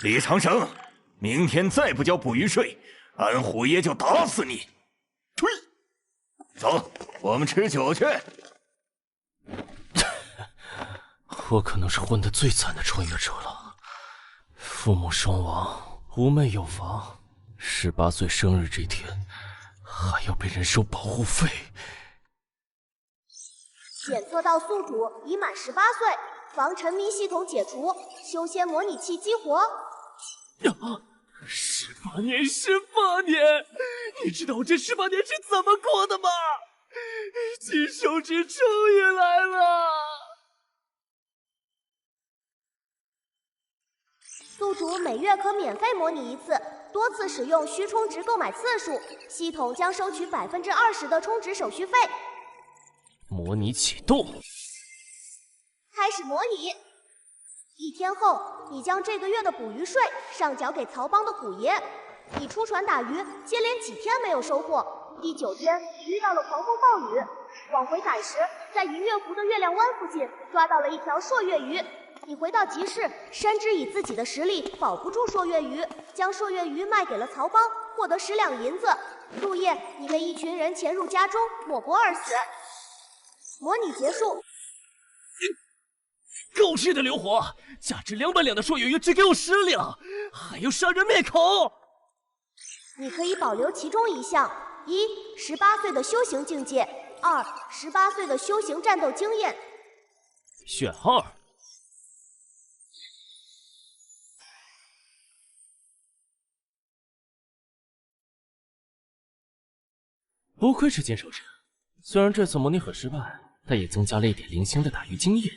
李长生，明天再不交捕鱼税，俺虎爷就打死你！吹！走，我们吃酒去。我可能是混得最惨的穿越者了，父母双亡，无妹有房，18岁生日这天还要被人收保护费。检测到宿主已满18岁，防沉迷系统解除，修仙模拟器激活。18年，18年！你知道我这18年是怎么过的吗？金手指终于来了！宿主每月可免费模拟1次，多次使用需充值购买次数，系统将收取20%的充值手续费。模拟启动，开始模拟。1天后，你将这个月的捕鱼税上缴给曹帮的虎爷。你出船打鱼，接连几天没有收获。第9天遇到了狂风暴雨，往回赶时，在银月湖的月亮湾附近抓到了一条朔月鱼。你回到集市，深知以自己的实力保不住朔月鱼，将朔月鱼卖给了曹帮，获得10两银子。入夜，你被一群人潜入家中，抹脖而死。模拟结束。狗日的流火！价值200两的朔月鱼只给我10两，还要杀人灭口！你可以保留其中一项：1、18岁的修行境界；2、18岁的修行战斗经验。选2。不愧是金手指，虽然这次模拟很失败，但也增加了一点零星的打鱼经验。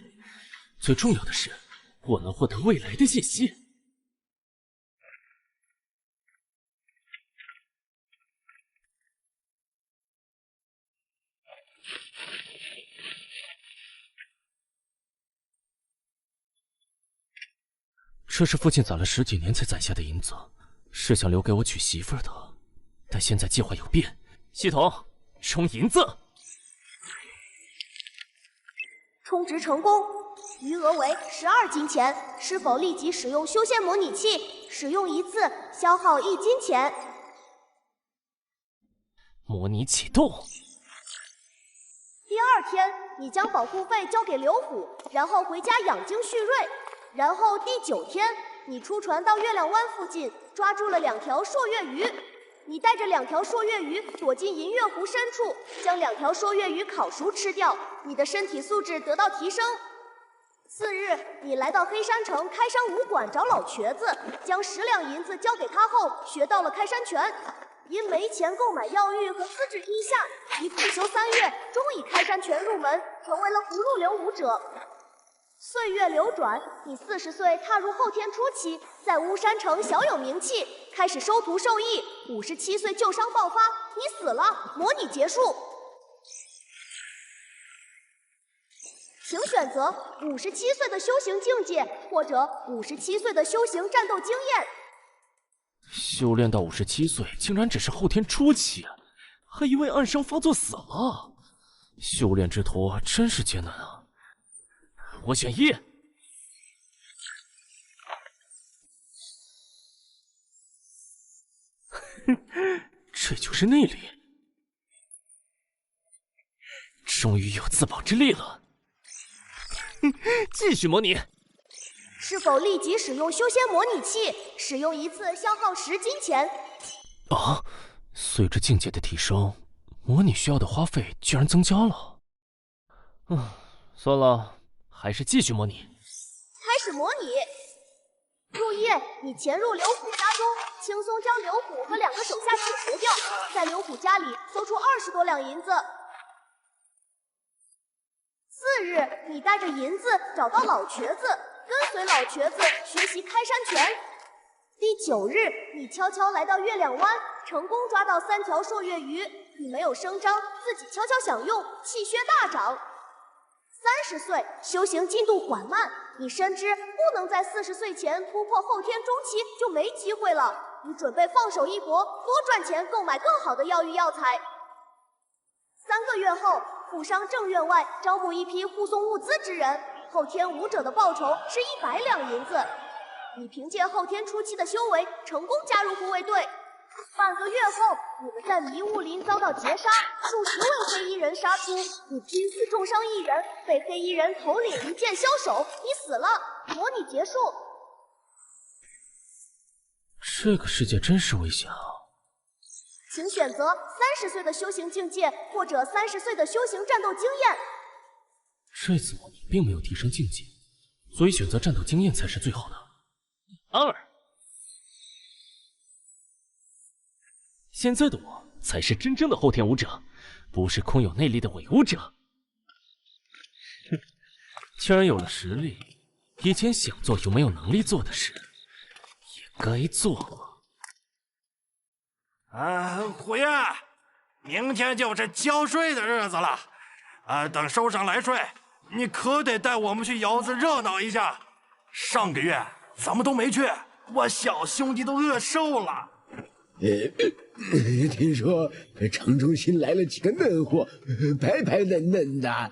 最重要的是，我能获得未来的信息。这是父亲攒了10几年才攒下的银子，是想留给我娶媳妇的，但现在计划有变。系统充银子，充值成功，余额为12金钱。是否立即使用修仙模拟器？使用1次消耗1金钱。模拟启动。第2天，你将保护费交给刘虎，然后回家养精蓄锐。然后第9天，你出船到月亮湾附近，抓住了2条朔月鱼。你带着2条朔月鱼躲进银月湖深处，将2条朔月鱼烤熟吃掉，你的身体素质得到提升。次日，你来到黑山城开山武馆找老瘸子，将10两银子交给他后，学到了开山拳。因没钱购买药玉和资质低下，你苦修3月，终以开山拳入门，成为了葫芦流武者。岁月流转，你40岁踏入后天初期，在巫山城小有名气，开始收徒受益。57岁旧伤爆发，你死了，模拟结束。请选择57岁的修行境界，或者57岁的修行战斗经验。修炼到57岁，竟然只是后天初期，还以为暗伤发作死了。修炼之途真是艰难啊！我选1。这就是内力，终于有自保之力了。继续模拟。是否立即使用修仙模拟器？使用1次消耗10金钱。啊！随着境界的提升，模拟需要的花费居然增加了。算了，还是继续模拟。开始模拟。入夜，你潜入刘虎家中，轻松将刘虎和2个手下解决掉，在刘虎家里搜出20多两银子。次日，你带着银子找到老瘸子，跟随老瘸子学习开山拳。第9日，你悄悄来到月亮湾，成功抓到3条朔月鱼。你没有声张，自己悄悄享用，气血大涨。30岁，修行进度缓慢，你深知不能在40岁前突破后天中期，就没机会了。你准备放手一搏，多赚钱购买更好的药玉药材。3个月后，富商正院外招募一批护送物资之人，后天武者的报酬是100两银子。你凭借后天初期的修为，成功加入护卫队。半个月后，你们在迷雾林遭到劫杀，数十位黑衣人杀出，你拼死重伤一人，被黑衣人头领一剑削手，你死了。模拟结束。这个世界真是危险啊！请选择30岁的修行境界，或者30岁的修行战斗经验。这次模拟并没有提升境界，所以选择战斗经验才是最好的。2，现在的我才是真正的后天武者，不是空有内力的伪武者。哼，既然有了实力，以前想做又没有能力做的事，也该做了。虎爷，明天就是交税的日子了，等收上来税，你可得带我们去窑子热闹一下。上个月咱们都没去，我小兄弟都饿瘦了。听说城中新来了几个嫩货，白白嫩嫩的。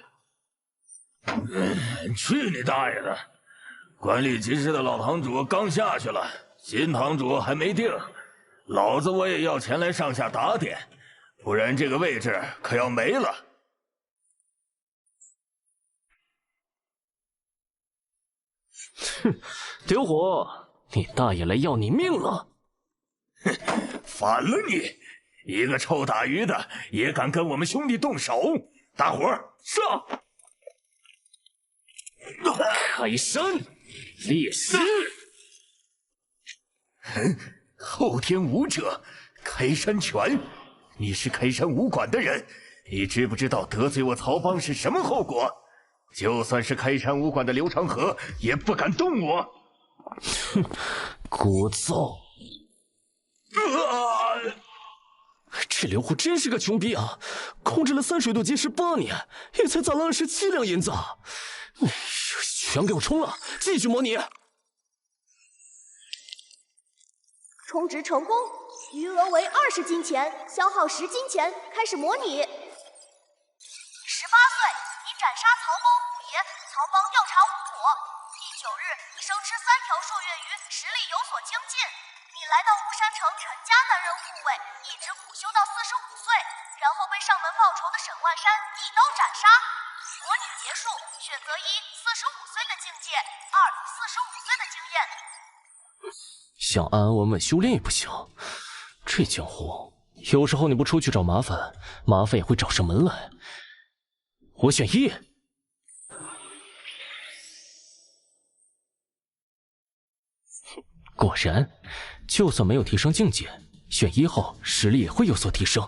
去你大爷的！管理集市的老堂主刚下去了，新堂主还没定，老子我也要前来上下打点，不然这个位置可要没了。哼，刘虎，你大爷来要你命了！哼，反了你！一个臭打鱼的也敢跟我们兄弟动手！大伙儿上！开山烈士！哼，后天武者，开山拳！你是开山武馆的人，你知不知道得罪我曹帮是什么后果？就算是开山武馆的刘长河，也不敢动我。哼，聒噪！这刘虎真是个穷逼啊！控制了3水渡劫18年，也才攒了27两银子。哎呦，全给我冲了！继续模拟。充值成功，余额为20金钱，消耗10金钱。开始模拟。18岁，你斩杀曹帮虎爷，曹帮调查无果。第9日，你生吃3条朔月鱼，实力有所精进。你来到巫山城陈家担任护卫，一直苦修到45岁，然后被上门报仇的沈万山一刀斩杀。模拟结束，选择1 45岁的境界，2 45岁的经验。想安安稳稳修炼也不行，这江湖有时候你不出去找麻烦，麻烦也会找上门来。我选1。果然，就算没有提升境界，选1后实力也会有所提升。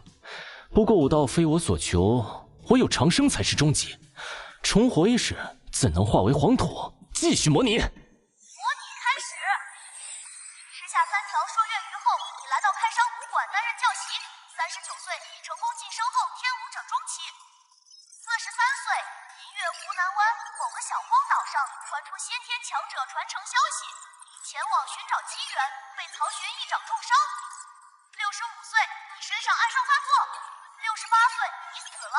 不过武道非我所求，我有长生才是终极。重活一时，怎能化为黄土？继续模拟。模拟开始。吃下3条朔月鱼后，你来到开山武馆担任教习。39岁，你成功晋升后天武者中期。43岁，银月湖南湾某个小荒岛上传出先天强者传承消息，你前往寻找机缘，被曹玄一掌重伤。65岁，你身上暗伤发作。68岁，你死了。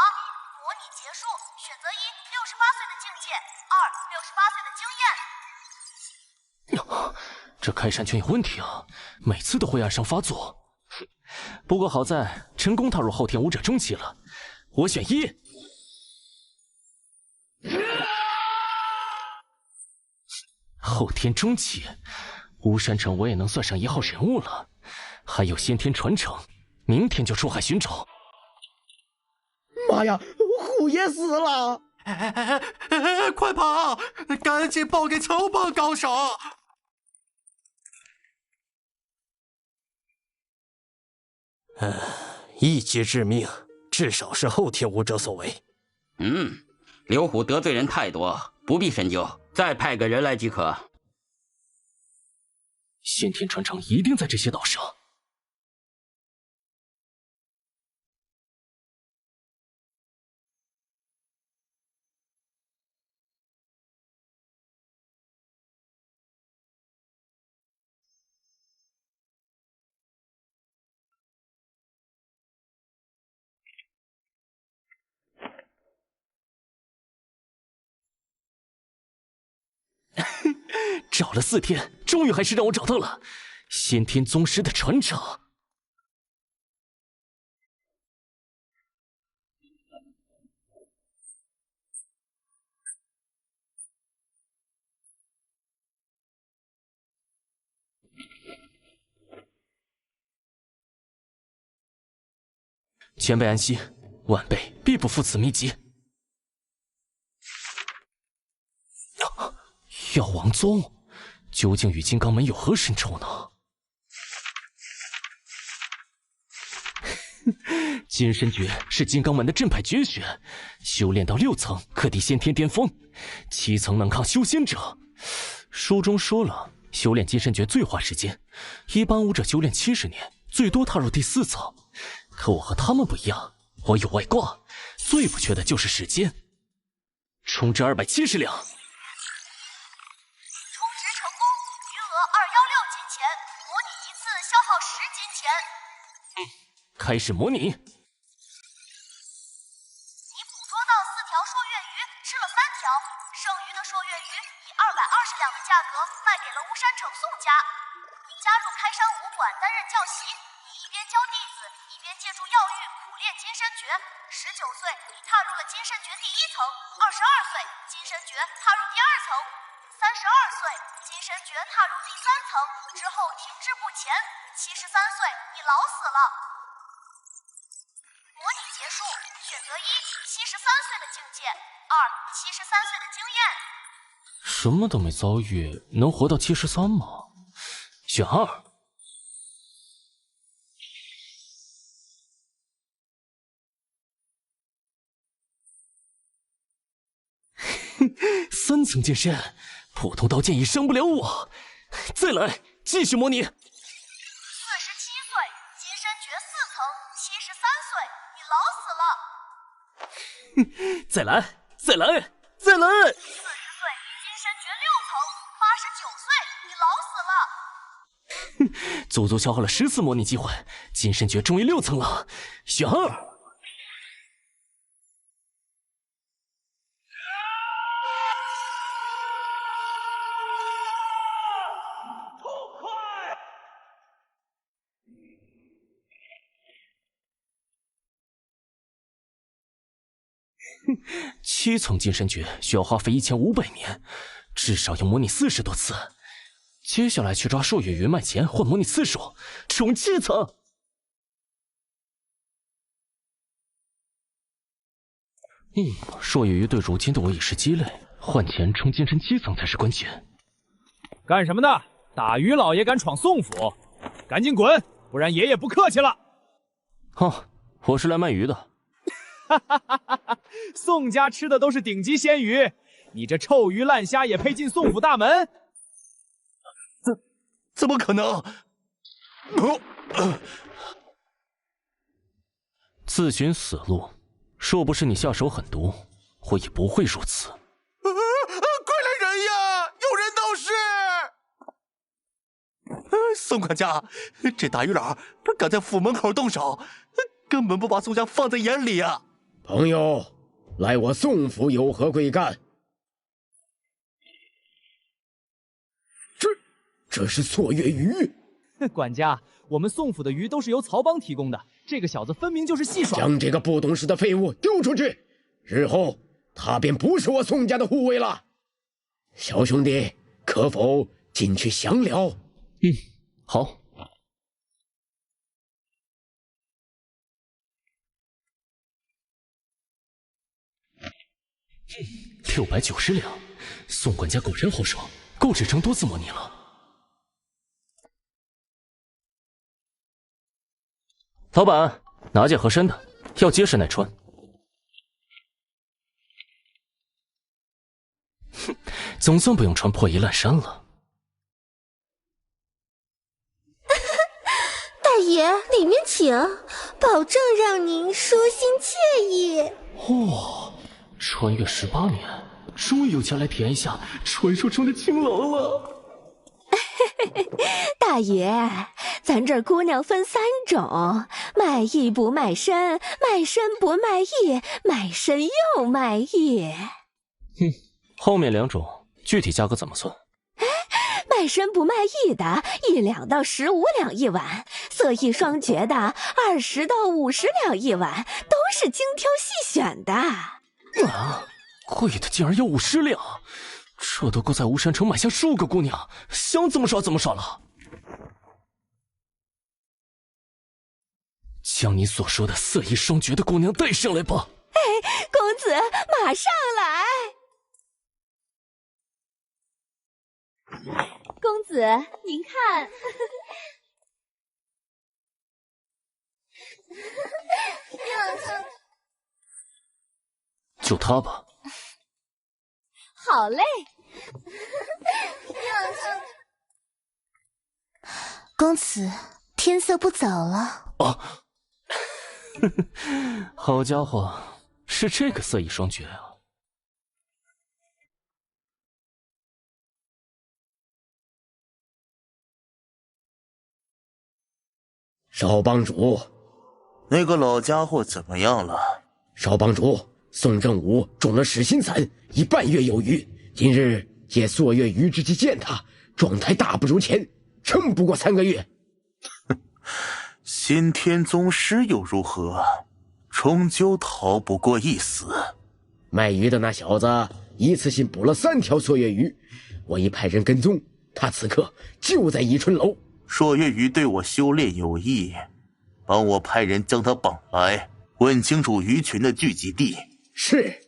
模拟结束，选择1 68岁的境界，2 68岁的经验。这开山拳有问题啊，每次都会暗伤发作。不过好在成功踏入后天武者中期了，我选1。后天中期，巫山城我也能算上1号人物了，还有先天传承，明天就出海寻找。妈呀，虎爷死了！快跑！赶紧报给曹帮高手！一击致命，至少是后天武者所为。刘虎得罪人太多，不必深究，再派个人来即可。先天传承一定在这些岛上。找了4天，终于还是让我找到了先天宗师的传承。前辈安息，晚辈必不负此秘籍。药王宗究竟与金刚门有何深仇呢？金身诀是金刚门的镇派绝学，修炼到6层可敌先天巅峰，7层能抗修仙者。书中说了，修炼金身诀最花时间，一般武者修炼70年，最多踏入第4层。可我和他们不一样，我有外挂，最不缺的就是时间。充值270两。开始模拟。你捕捉到4条朔月鱼，吃了3条，剩余的朔月鱼以220两的价格卖给了巫山城宋家。你加入开山武馆担任教习，你一边教弟子，一边借助药玉苦练金身诀。19岁，你踏入了金身诀第1层；22岁，金身诀踏入第2层；32岁，金身诀踏入第3层，之后停滞不前。73岁，你老死了。模拟结束，选择1，73岁的境界；2，73岁的经验。什么都没遭遇，能活到73吗？选2。3层剑身，普通刀剑已伤不了我。再来，继续模拟。47岁，金身诀4层；73岁，你老死了。再来，再来，再来。40岁，金身诀6层；89岁，你老死了。足足消耗了10次模拟机会，金身诀终于6层了。选2。7层金身诀需要花费1500年，至少要模拟40多次。接下来去抓朔月鱼卖钱换模拟次数，冲7层。朔月鱼对如今的我已是鸡肋，换钱冲金身7层才是关键。干什么的？大鱼老爷敢闯宋府，赶紧滚，不然爷爷不客气了。哦，我是来卖鱼的。宋家吃的都是顶级鲜鱼，你这臭鱼烂虾也配进宋府大门？怎么可能？自寻死路，若不是你下手狠毒，我也不会如此。快来人呀！有人闹事！宋管家，这大鱼佬敢在府门口动手，根本不把宋家放在眼里啊！朋友，来我宋府有何贵干？这是错月鱼。管家，我们宋府的鱼都是由曹帮提供的，这个小子分明就是戏耍。将这个不懂事的废物丢出去，日后他便不是我宋家的护卫了。小兄弟，可否进去详聊？好。690两，宋管家果然豪爽，够支撑多次模拟了。老板，拿件合身的，要结实耐穿。哼，总算不用穿破衣烂衫了。大爷，里面请，保证让您舒心惬意。穿越18年，终于有钱来体验一下传说中的青楼了。大爷，咱这儿姑娘分3种，卖艺不卖身，卖身不卖艺，卖身又卖艺。后面2种具体价格怎么算？卖身不卖艺的1两到15两一碗，色艺双绝的20到50两一碗，都是精挑细选的。啊，贵的竟然要50两，这都够在吴山城买下数个姑娘，想怎么耍怎么耍了。将你所说的色艺双绝的姑娘带上来吧。哎，公子马上来。公子，您看，就她吧。好嘞。公子，天色不早了。啊，好家伙，是这个色艺双绝啊！少帮主，那个老家伙怎么样了？少帮主，宋正武中了噬心散，已半月有余。今日借朔月余之机见他，状态大不如前，撑不过3个月。先天宗师又如何？终究逃不过一死。卖鱼的那小子一次性捕了3条朔月鱼，我已派人跟踪，他此刻就在宜春楼。朔月鱼对我修炼有益，帮我派人将他绑来，问清楚鱼群的聚集地。是。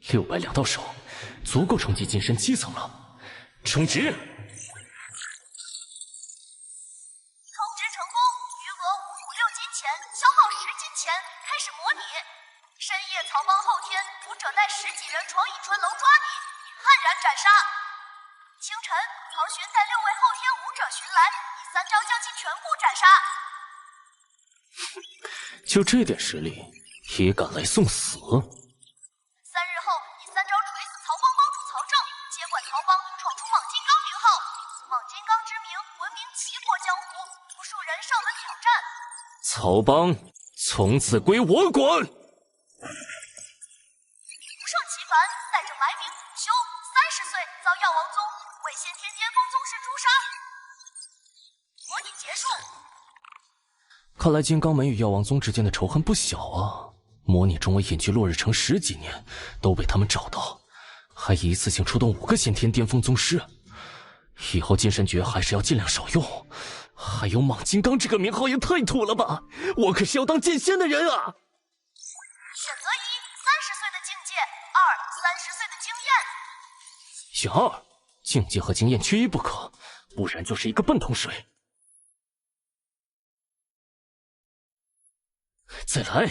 600两到手，足够冲击金身7层了。充值！充值成功，余额556金钱，消耗10金钱。开始模拟。深夜曹帮后天，武者带10几人闯宜春楼抓你，悍然斩杀。清晨，曹寻带6位后天武者寻来，以3招将其全部斩杀。就这点实力，也敢来送死？3日后，以3招锤死曹帮帮主曹正，接管曹帮，闯出莽金刚名号。莽金刚之名闻名齐国江湖，无数人上门挑战。曹帮从此归我管。不胜其烦，带着埋名苦修，30岁遭药王宗为先天巅峰宗师诛杀。模拟结束。看来金刚门与药王宗之间的仇恨不小啊！模拟中我隐居落日城10几年，都被他们找到，还一次性出动5个先天巅峰宗师。以后金身诀还是要尽量少用。还有莽金刚这个名号也太土了吧！我可是要当剑仙的人啊！选择1：30岁的境界，2：30岁的经验。选2，境界和经验缺一不可，不然就是一个笨桶水。再来，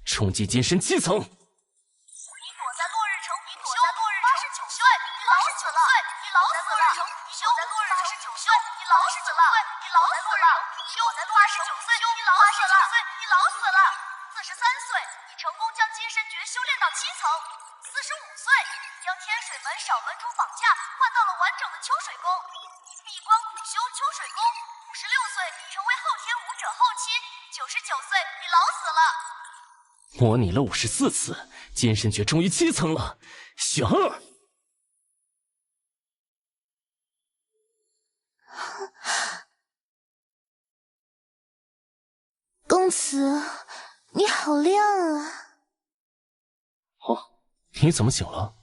冲击金身7层。你躲在落日城，你躲在落日城89岁，你老死了，你老死了。你躲在落日城89岁，你老死了，你老死了。你躲在落日城89岁，你老死了，你老死了。43岁，你成功将金身诀修炼到7层。45岁，将天水门少门主绑架，换到了完整的秋水宫，闭关苦修秋水宫。56岁，成为后天武者后期。99岁，你老死了。模拟了54次，金身诀终于7层了。选2。公子，你好亮啊！哦，你怎么醒了？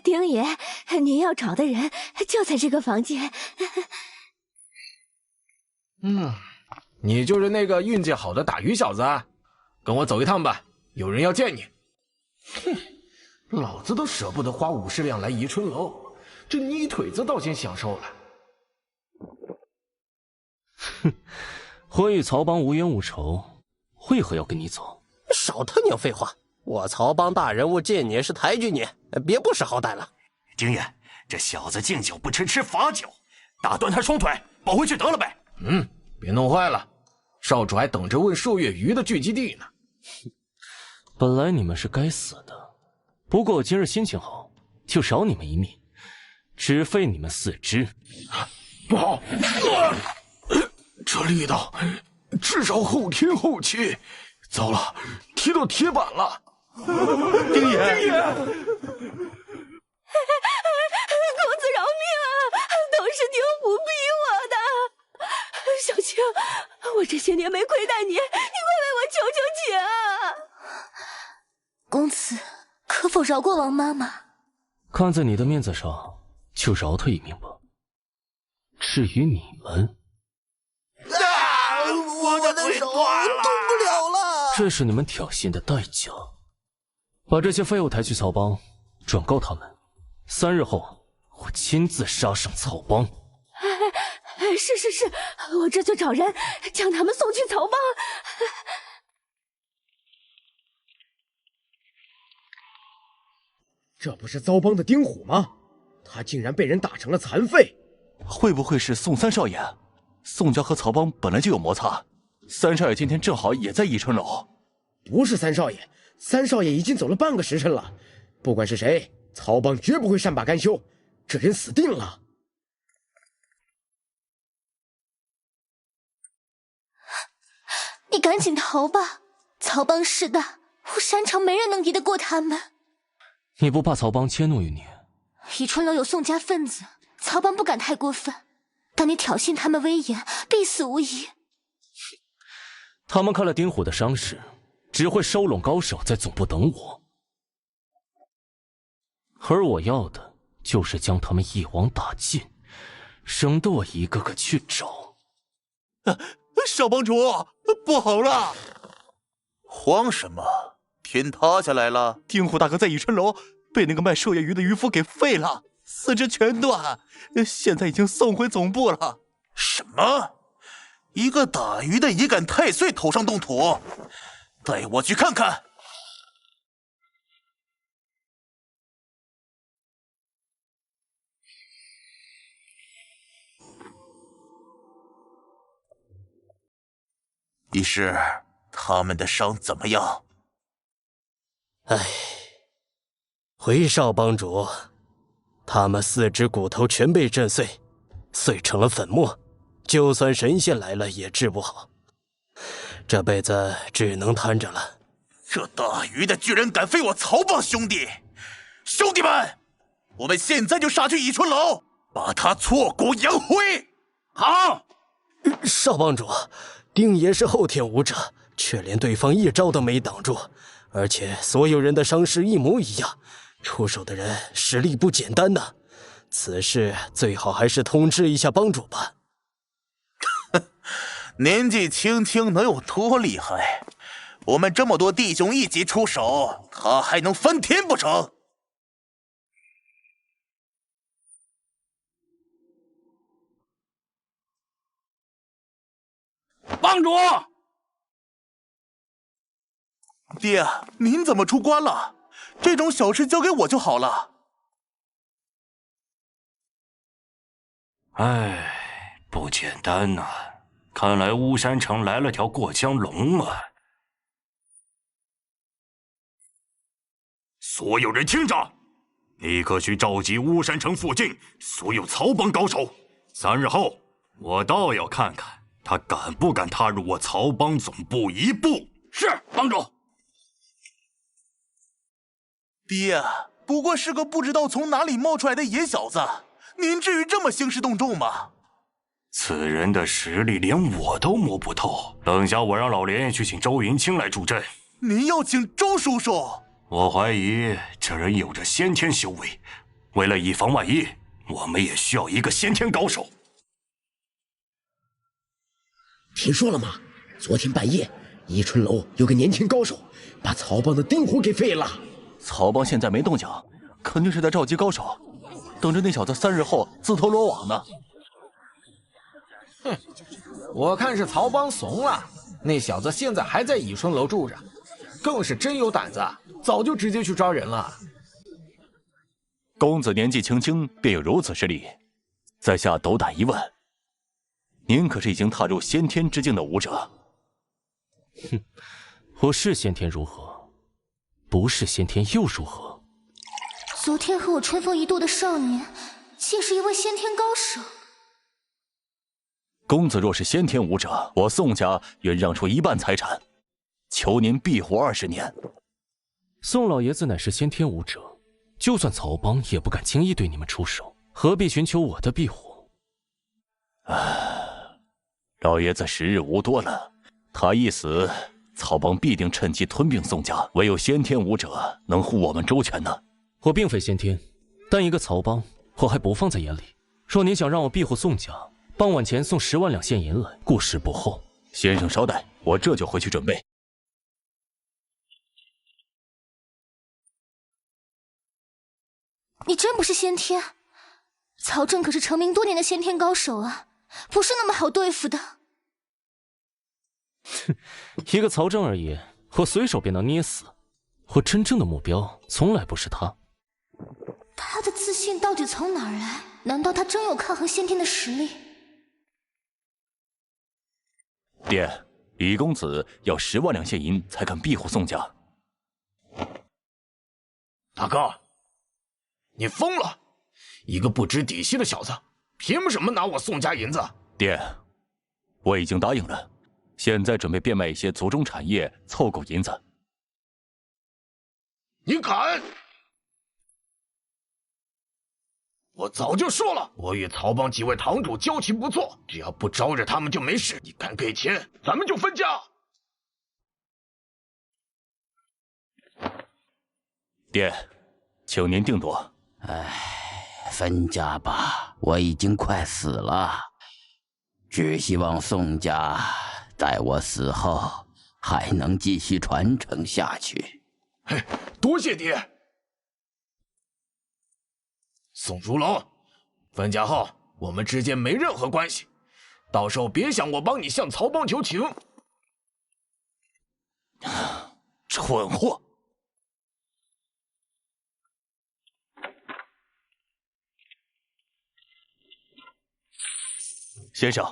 丁爷，您要找的人就在这个房间。你就是那个运气好的打鱼小子啊？跟我走一趟吧，有人要见你。哼，老子都舍不得花50两来宜春楼，这泥腿子倒先享受了。哼，我与曹帮无冤无仇，为何要跟你走？少他娘废话！我曹帮大人物见你是抬举你，别不识好歹了。丁爷，这小子敬酒不吃吃罚酒，打断他双腿，抱回去得了呗。别弄坏了，少主还等着问朔月鱼的聚集地呢。本来你们是该死的，不过我今日心情好，就饶你们一命，只废你们4只。不好，这力道至少后天后期，糟了，踢到铁板了。丁爷，公子饶命啊！都是丁虎逼我的。小青，我这些年没亏待你，你快为我求求情啊！公子，可否饶过王妈妈？看在你的面子上，就饶他一命吧。至于你们，我的手动不了了。这是你们挑衅的代价。把这些废物抬去曹帮，转告他们，3日后我亲自杀上曹帮。是，我这就找人将他们送去曹帮。这不是遭帮的丁虎吗？他竟然被人打成了残废。会不会是宋三少爷？宋家和曹帮本来就有摩擦，三少爷今天正好也在宜春楼。不是三少爷，三少爷已经走了半个时辰了。不管是谁，曹帮绝不会善罢甘休，这人死定了。你赶紧逃吧，曹帮势大，武山城没人能敌得过他们。你不怕曹帮迁怒于你？宜春楼有宋家分子，曹帮不敢太过分，但你挑衅他们威严，必死无疑。他们看了丁虎的伤势，只会收拢高手在总部等我，而我要的就是将他们一网打尽，省得我一个个去找。少帮主，不好了！慌什么？天塌下来了！丁虎大哥在宜春楼被那个卖寿叶鱼的渔夫给废了，四肢全断，现在已经送回总部了。什么？一个打鱼的也敢太岁头上动土？带我去看看。医师，他们的伤怎么样？回少帮主，他们4肢骨头全被震碎，碎成了粉末，就算神仙来了也治不好，这辈子只能摊着了。这大鱼的居然敢废我曹帮兄弟！兄弟们，我们现在就杀去宜春楼，把他挫骨扬灰！好。少帮主，丁爷是后天武者，却连对方一招都没挡住，而且所有人的伤势一模一样，出手的人实力不简单呐。此事最好还是通知一下帮主吧。年纪轻轻能有多厉害？我们这么多弟兄一起出手，他还能翻天不成？帮主，爹，您怎么出关了？这种小事交给我就好了。不简单呐！看来巫山城来了条过江龙啊！所有人听着，立刻去召集巫山城附近所有曹帮高手。3日后，我倒要看看他敢不敢踏入我曹帮总部一步。是，帮主。爹，不过是个不知道从哪里冒出来的野小子，您至于这么兴师动众吗？此人的实力连我都摸不透，等下我让老连去请周云清来助阵。您要请周叔叔？我怀疑这人有着先天修为，为了以防万一，我们也需要一个先天高手。听说了吗？昨天半夜，宜春楼有个年轻高手把曹帮的丁虎给废了。曹帮现在没动静，肯定是在召集高手，等着那小子3日后自投罗网呢。哼，我看是曹帮怂了，那小子现在还在宜春楼住着，更是真有胆子，早就直接去抓人了。公子年纪轻轻便有如此实力，在下斗胆一问，您可是已经踏入先天之境的武者？哼，我是先天如何？不是先天又如何？昨天和我春风一度的少年，竟是一位先天高手。公子若是先天武者，我宋家愿让出1半财产，求您庇护20年。宋老爷子乃是先天武者，就算曹帮也不敢轻易对你们出手，何必寻求我的庇护？老爷子时日无多了，他一死，曹帮必定趁机吞并宋家，唯有先天武者能护我们周全呢。我并非先天，但一个曹帮，我还不放在眼里。若您想让我庇护宋家，傍晚前送10万两现银来，顾事不候。先生稍待，我这就回去准备。你真不是先天？曹正可是成名多年的先天高手啊，不是那么好对付的。哼，一个曹正而已，我随手便能捏死。我真正的目标从来不是他。他的自信到底从哪儿来？难道他真有抗衡先天的实力？爹，李公子要10万两现银才肯庇护宋家。大哥，你疯了！一个不知底细的小子，凭什么拿我宋家银子？爹，我已经答应了，现在准备变卖一些族中产业，凑够银子。你敢！我早就说了，我与曹帮几位堂主交情不错，只要不招惹他们就没事。你敢给钱，咱们就分家。爹，请您定夺。分家吧，我已经快死了，只希望宋家在我死后还能继续传承下去。嘿，多谢爹。宋如龙，分家后我们之间没任何关系，到时候别想我帮你向曹帮求情。蠢货！先生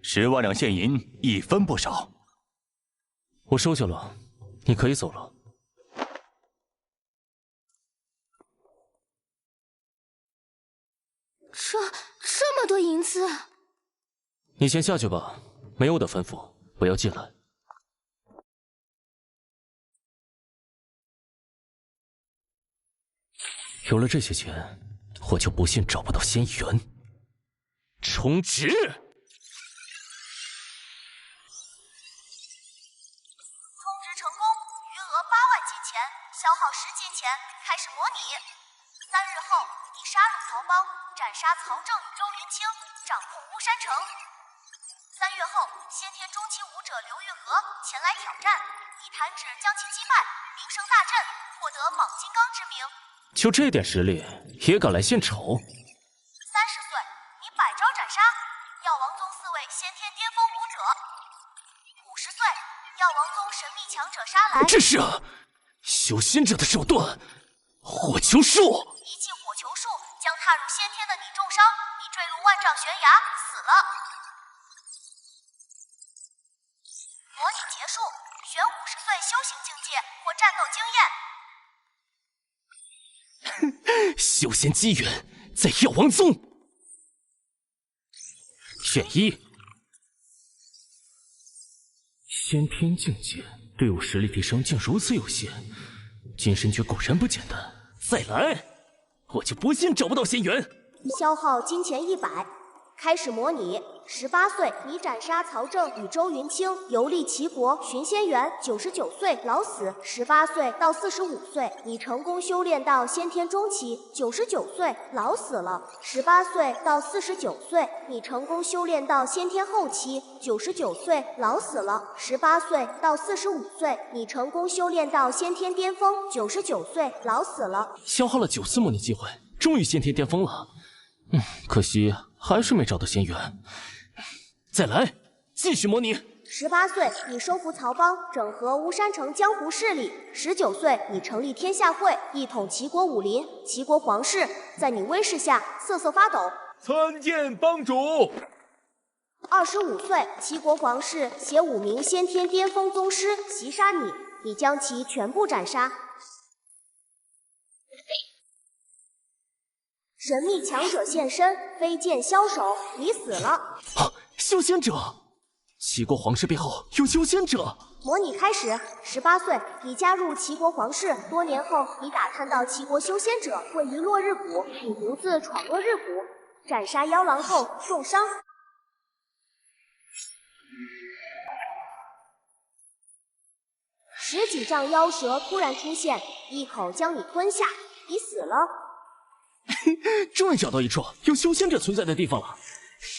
，10万两现银一分不少。我收下了，你可以走了。这么多银子，你先下去吧，没我的吩咐，不要进来。有了这些钱，我就不信找不到仙缘。充值！充值成功，余额8万金钱，消耗10金钱，开始模拟。3日后，你杀入曹帮，斩杀曹正与周云清，掌控巫山城。3月后，先天中期武者刘玉和前来挑战，你弹指将其击败，名声大振，获得莽金刚之名。就这点实力，也敢来献丑？ 30岁，你100招斩杀药王宗4位先天巅峰武者。50岁，药王宗神秘强者杀来。这是修仙者的手段，火球术。一记火球术将踏入先天的你重伤，你坠入万丈悬崖，死了。模拟结束，选50岁修行境界或战斗经验。修仙机缘在药王宗。选1，先天境界，队伍实力提升竟如此有限，金身诀果然不简单。再来，我就不信找不到仙缘。消耗金钱100，开始模拟。18岁，你斩杀曹正与周云清，游历齐国寻仙缘。99岁，老死。18岁到45岁，你成功修炼到先天中期。99岁，老死了。18岁到49岁，你成功修炼到先天后期。99岁，老死了。18岁到45岁，你成功修炼到先天巅峰。99岁，老死了。消耗了9次模拟机会，终于先天巅峰了。可惜还是没找到仙缘。再来，继续模拟。18岁，你收服曹帮，整合巫山城江湖势力。19岁，你成立天下会，一统齐国武林。齐国皇室在你威势下瑟瑟发抖。参见帮主。25岁，齐国皇室携5名先天巅峰宗师袭杀你，你将其全部斩杀。神秘强者现身，飞剑消手，你死了。修仙者，齐国皇室背后有修仙者。模拟开始，18岁，你加入齐国皇室，多年后你打探到齐国修仙者位于落日谷，你独自闯落日谷，斩杀妖狼后重伤。10几丈妖蛇突然出现，一口将你吞下，你死了。终于找到一处有修仙者存在的地方了，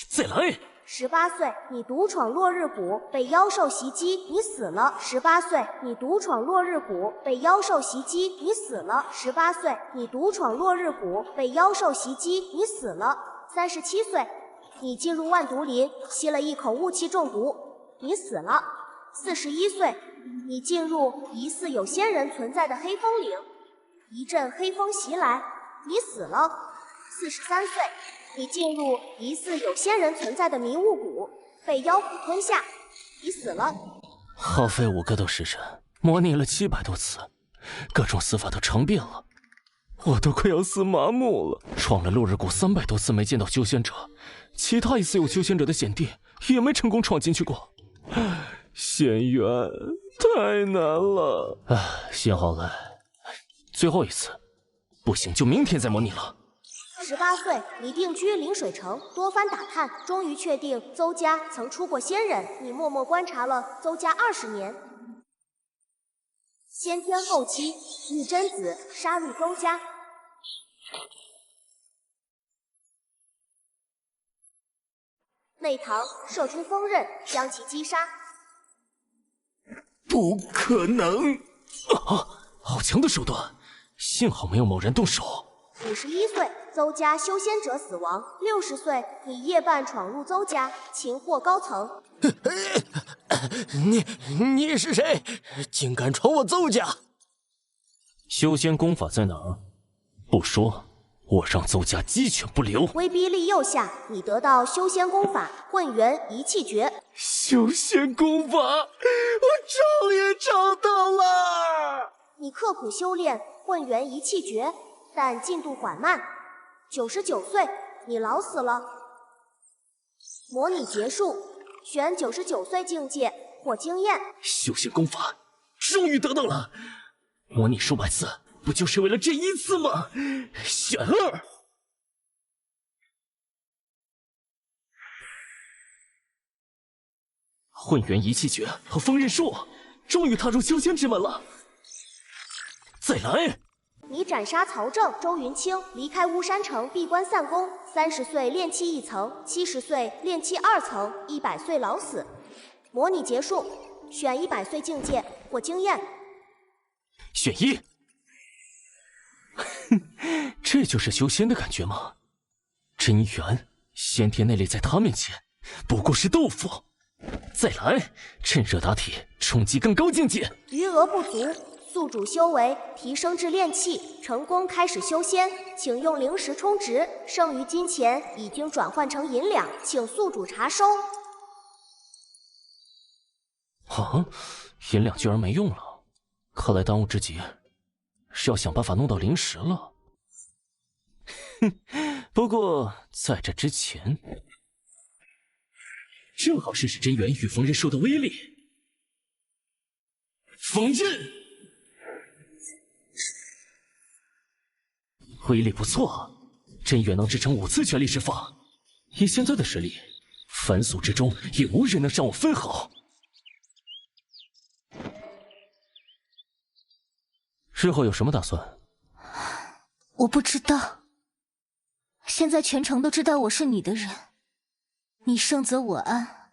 再来。18岁，你独闯落日谷，被妖兽袭击，你死了。18岁，你独闯落日谷，被妖兽袭击，你死了。18岁，你独闯落日谷，被妖兽袭击，你死了。37岁，你进入万毒林，吸了一口雾气中毒，你死了。41岁，你进入疑似有仙人存在的黑风岭，一阵黑风袭来，你死了。43岁，你进入疑似有仙人存在的迷雾谷，被妖虎吞下，你死了。耗费5个斗士神，模拟了700多次，各种死法都尝遍了，我都快要死麻木了。闯了落日谷300多次没见到修仙者，其他疑似有修仙者的险地也没成功闯进去过。仙缘太难了，幸好了，最后一次，不行就明天再模拟了。18岁，你定居灵水城，多番打探，终于确定邹家曾出过仙人。你默默观察了邹家20年。先天后期，玉贞子杀入邹家。内堂射出锋刃，将其击杀。不可能！好强的手段，幸好没有某人动手。51岁，邹家修仙者死亡。60岁，你夜半闯入邹家，擒获高层。你是谁？竟敢闯我邹家？修仙功法在哪儿？不说，我让邹家鸡犬不留。威逼利诱下，你得到修仙功法混元一气诀。修仙功法，我终于找到了！你刻苦修炼混元一气诀，但进度缓慢。99岁，你老死了。模拟结束，选99岁境界，获经验。修仙功法终于得到了，模拟数百次，不就是为了这一次吗？选2。混元一气诀和锋刃术，终于踏入修仙之门了。再来。你斩杀曹正、周云清，离开巫山城，闭关散功。30岁炼气1层，70岁炼气2层，100岁老死。模拟结束，选100岁境界，获经验。选1。这就是修仙的感觉吗？真元，先天内力在他面前不过是豆腐。再来，趁热打铁，冲击更高境界。余额不足。宿主修为提升至炼气，成功开始修仙，请用灵石充值，剩余金钱已经转换成银两，请宿主查收。银两居然没用了，看来当务之急是要想办法弄到灵石了。不过在这之前，正好试试真元与锋刃术的威力。锋刃威力不错，真元能支撑5次全力释放。以现在的实力，凡俗之中也无人能伤我分毫。日后有什么打算？我不知道。现在全城都知道我是你的人，你胜则我安，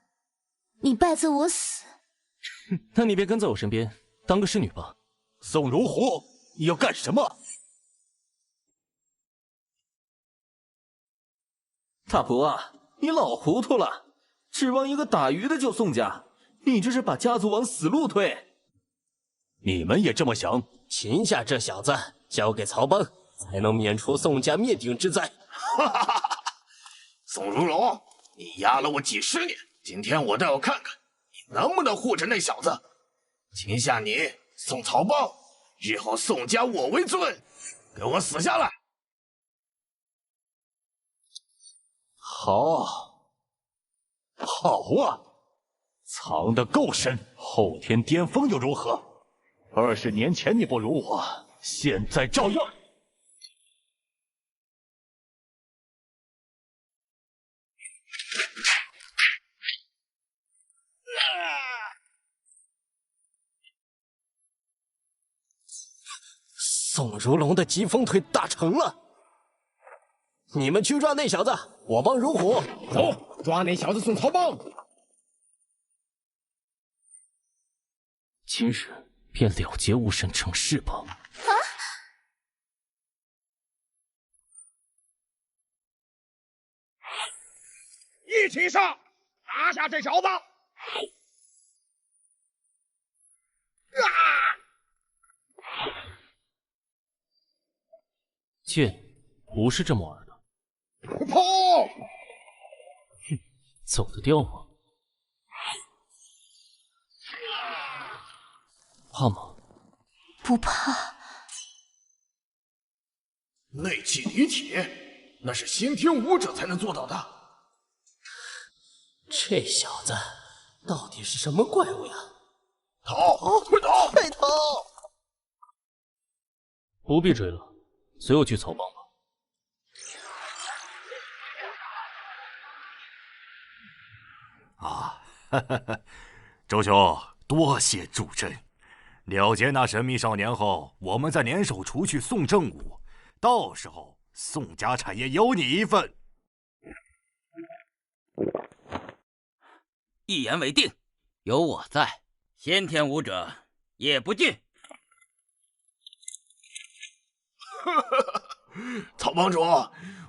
你败则我死。那你别跟在我身边，当个侍女吧。宋如虎，你要干什么？大伯，你老糊涂了，指望一个打鱼的救宋家，你这是把家族往死路推。你们也这么想？擒下这小子，交给曹帮，才能免除宋家灭顶之灾。宋如龙，你压了我几10年，今天我倒要看看你能不能护着那小子。擒下你，宋曹帮，日后宋家我为尊，给我死下来！好啊！藏得够深，后天巅峰又如何？20年前你不如我，现在照样。宋如龙的疾风腿大成了，你们去抓那小子，我帮如虎。走，抓那小子宋曹帮。今日便了结巫神成事吧。啊！一起上，拿下这小子！剑不是这么玩的。跑！哼，走得掉吗？怕吗？不怕。内气离体，那是先天武者才能做到的。这小子到底是什么怪物呀？逃！快逃！快逃！不必追了，随我去草帮吧。啊，哈哈哈！周兄，多谢助阵。了结那神秘少年后，我们再联手除去宋正武，到时候宋家产业有你一份。一言为定，有我在，先天武者也不惧。曹帮主，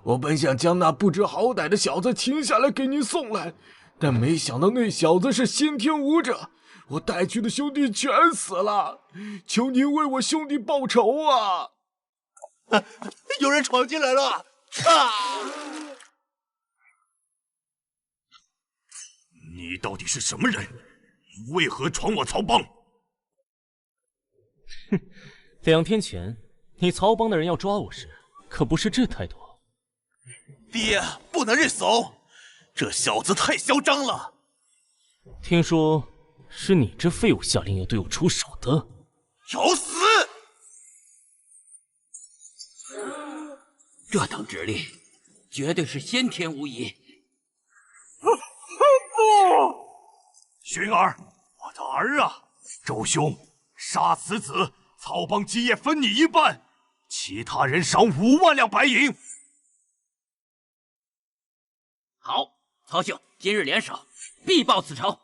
我本想将那不知好歹的小子擒下来给您送来，但没想到那小子是先天武者。我带去的兄弟全死了，求您为我兄弟报仇啊！有人闯进来了！你到底是什么人？为何闯我曹帮？哼，2天前你曹帮的人要抓我时，可不是这态度。爹，不能认怂，这小子太嚣张了。听说是你这废物下令要对我出手的，找死！这等指令，绝对是先天无疑。不！寻儿，我的儿啊！周兄，杀此子，曹帮基业分你一半，其他人赏5万两白银。好，曹兄，今日联手，必报此仇。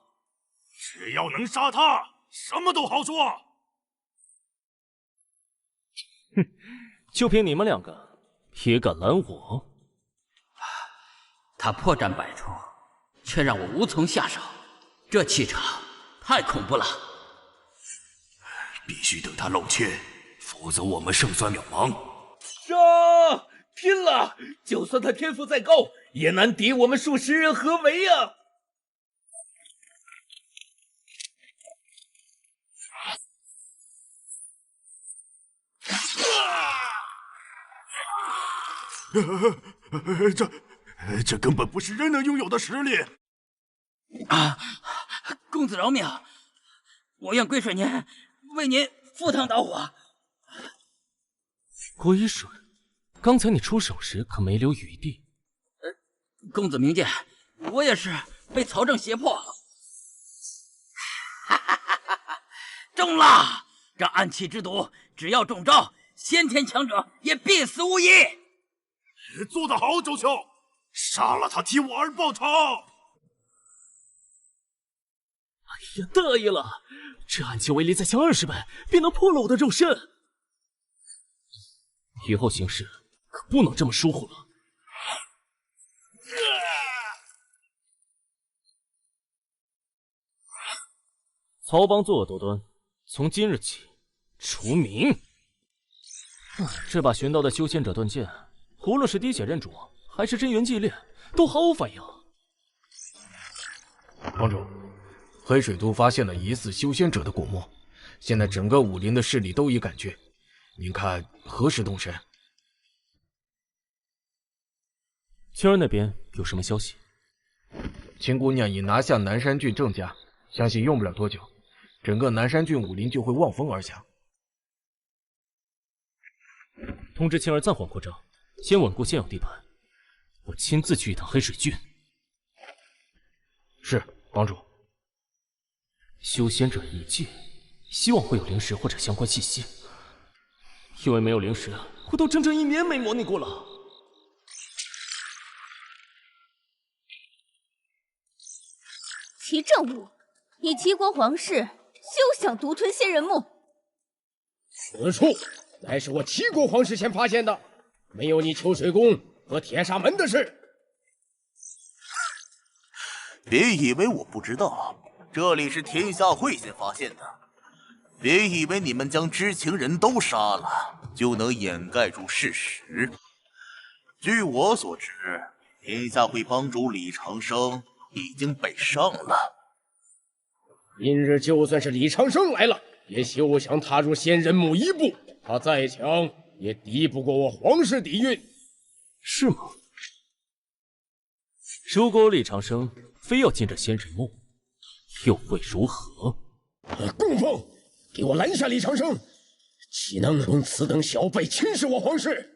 只要能杀他，什么都好说。哼，就凭你们2个，也敢拦我？他破绽百出，却让我无从下手，这气场太恐怖了。必须等他露怯，否则我们胜算渺茫。杀！拼了！就算他天赋再高，也难敌我们数10人合围啊！这根本不是人能拥有的实力啊！公子饶命，我愿归顺您，为您赴汤蹈火。归顺？刚才你出手时可没留余地。公子明鉴，我也是被曹正胁迫。中了！这暗器之毒，只要中招，先天强者也必死无疑。做得好，周兄，杀了他，替我儿报仇！哎呀，大意了！这暗器威力再强20倍，便能破了我的肉身。以后行事可不能这么疏忽了。曹帮作恶多端，从今日起除名。这把寻到的修仙者断剑，无论是滴血认主，还是真元祭炼，都毫无反应。帮主，黑水都发现了疑似修仙者的古墓，现在整个武林的势力都已感觉，您看何时动身？青儿那边有什么消息？秦姑娘已拿下南山郡郑家，相信用不了多久，整个南山郡武林就会望风而降。通知青儿暂缓扩张，先稳固现有地盘。我亲自去一趟黑水郡。是，帮主。修仙者一界，希望会有灵石或者相关信息。因为没有灵石，我都整整1年没模拟过了。齐正武，你齐国皇室休想独吞仙人木！此处乃是我齐国皇室先发现的，没有你秋水宫和铁砂门的事。别以为我不知道，这里是天下会先发现的。别以为你们将知情人都杀了，就能掩盖住事实。据我所知，天下会帮主李长生已经北上了。今日就算是李长生来了，也休想踏入仙人木一步。他再强，也敌不过我皇室底蕴。是吗？如果李长生非要进这仙人木，又会如何？供奉，给我拦下李长生！岂能容此等小辈轻视我皇室？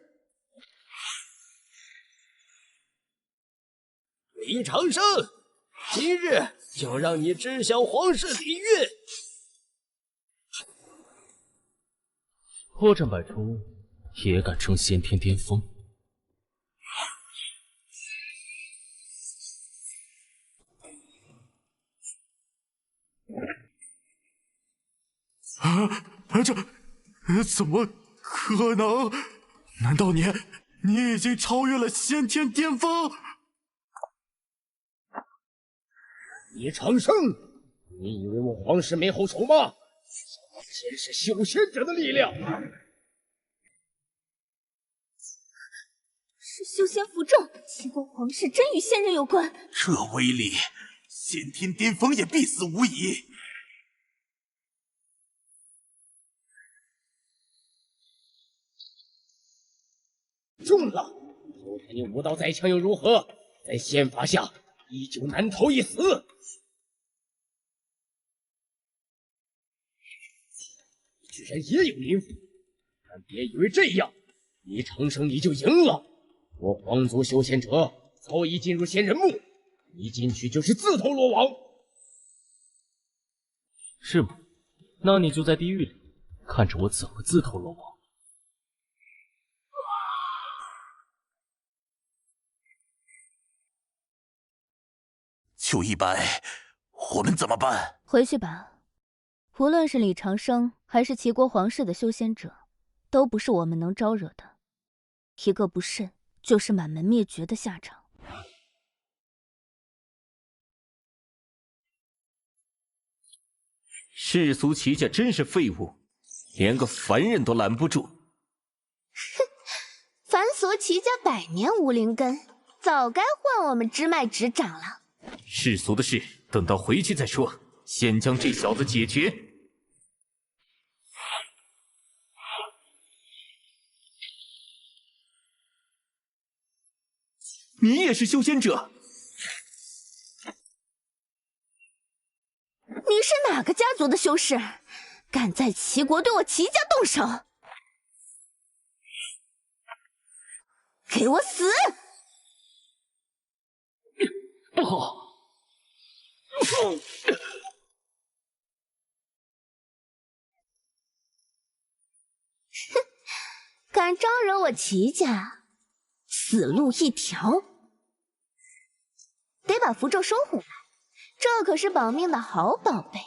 李长生，今日就让你知晓皇室底蕴。破绽百出，也敢称先天巅峰？这怎么可能？难道你已经超越了先天巅峰？李长生，你以为我皇室没后手吗？见识修仙者的力量！是修仙符咒，齐国皇室真与仙人有关。这威力，先天巅峰也必死无疑。中了！后天你武道再强又如何？在仙法下，依旧难逃一死。居然也有灵符，但别以为这样，李长生你就赢了。我皇族修仙者早已进入仙人木，一进去就是自投罗网。是吗？那你就在地狱里看着我怎么自投罗网。邱一白，我们怎么办？回去吧。无论是李长生还是齐国皇室的修仙者，都不是我们能招惹的。一个不慎，就是满门灭绝的下场。世俗齐家真是废物，连个凡人都拦不住。哼，凡俗齐家100年无灵根，早该换我们支脉执掌了。世俗的事等到回去再说，先将这小子解决。你也是修仙者？你是哪个家族的修士？敢在齐国对我齐家动手？给我死！不好！哼，敢招惹我齐家，死路一条。得把符咒收回来，这可是保命的好宝贝。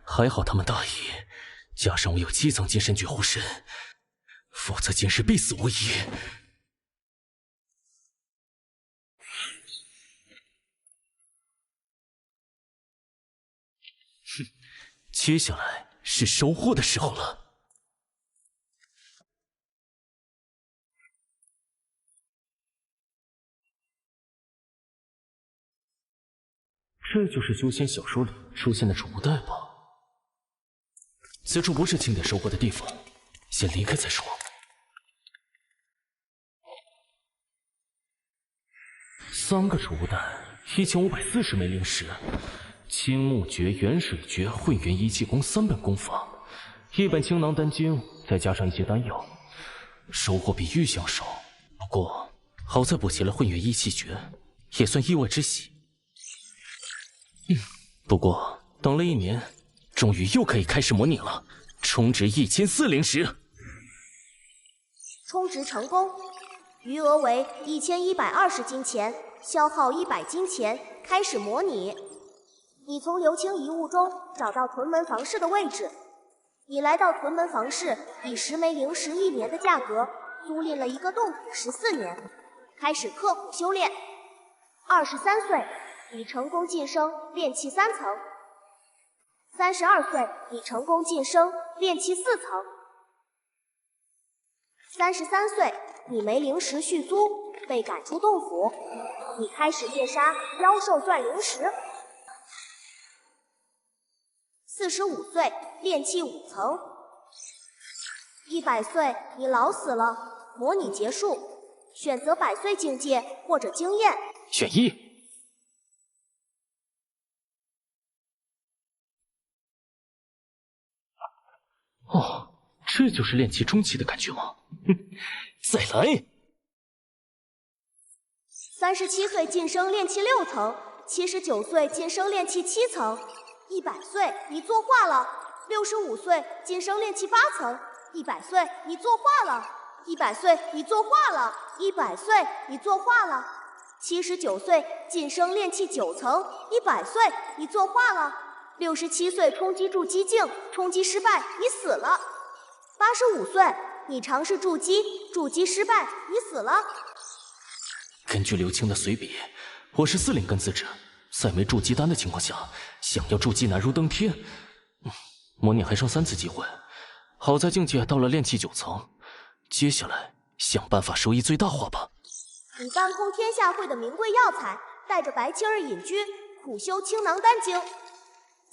还好他们大意，加上我有7层金身诀护身，否则今世必死无疑。哼，接下来是收获的时候了。这就是修仙小说里出现的储物袋吧？此处不是清点收获的地方，先离开再说。3个植物蛋，1540枚灵石，青木诀、元水诀、混元一气功3本功法，1本青囊丹经，再加上一些丹药，收获比预想少。不过好在补齐了混元一气诀，也算意外之喜。不过等了1年，终于又可以开始模拟了，充值1004灵石。充值成功，余额为1120金钱，消耗100金钱，开始模拟。你从流清遗物中找到屯门房室的位置，你来到屯门房室，以10枚灵石1年的价格租赁了一个洞府14年，开始刻苦修炼。23岁，你成功晋升炼气3层。32岁，你成功晋升炼气4层。33岁，你没灵石续租，被赶出洞府，你开始猎杀妖兽赚灵石。45岁，炼气5层。100岁，你老死了，模拟结束，选择100岁境界或者经验。选1。哦，这就是炼气中期的感觉吗？哼，再来。37岁晋升炼气6层，79岁晋升炼气7层，100岁你作画了；65岁晋升炼气8层，100岁你作画了；100岁你作画了；100岁你作画了；79岁晋升炼气9层，100岁你作画了；67岁冲击筑基境，冲击失败，你死了；85岁你尝试筑基，筑基失败，你死了。根据刘青的随笔，我是4灵根资质，在没筑基丹的情况下，想要筑基难如登天。模拟还剩3次机会，好在境界到了炼气9层，接下来想办法收益最大化吧。你办空天下会的名贵药材，带着白青儿隐居，苦修青囊丹经。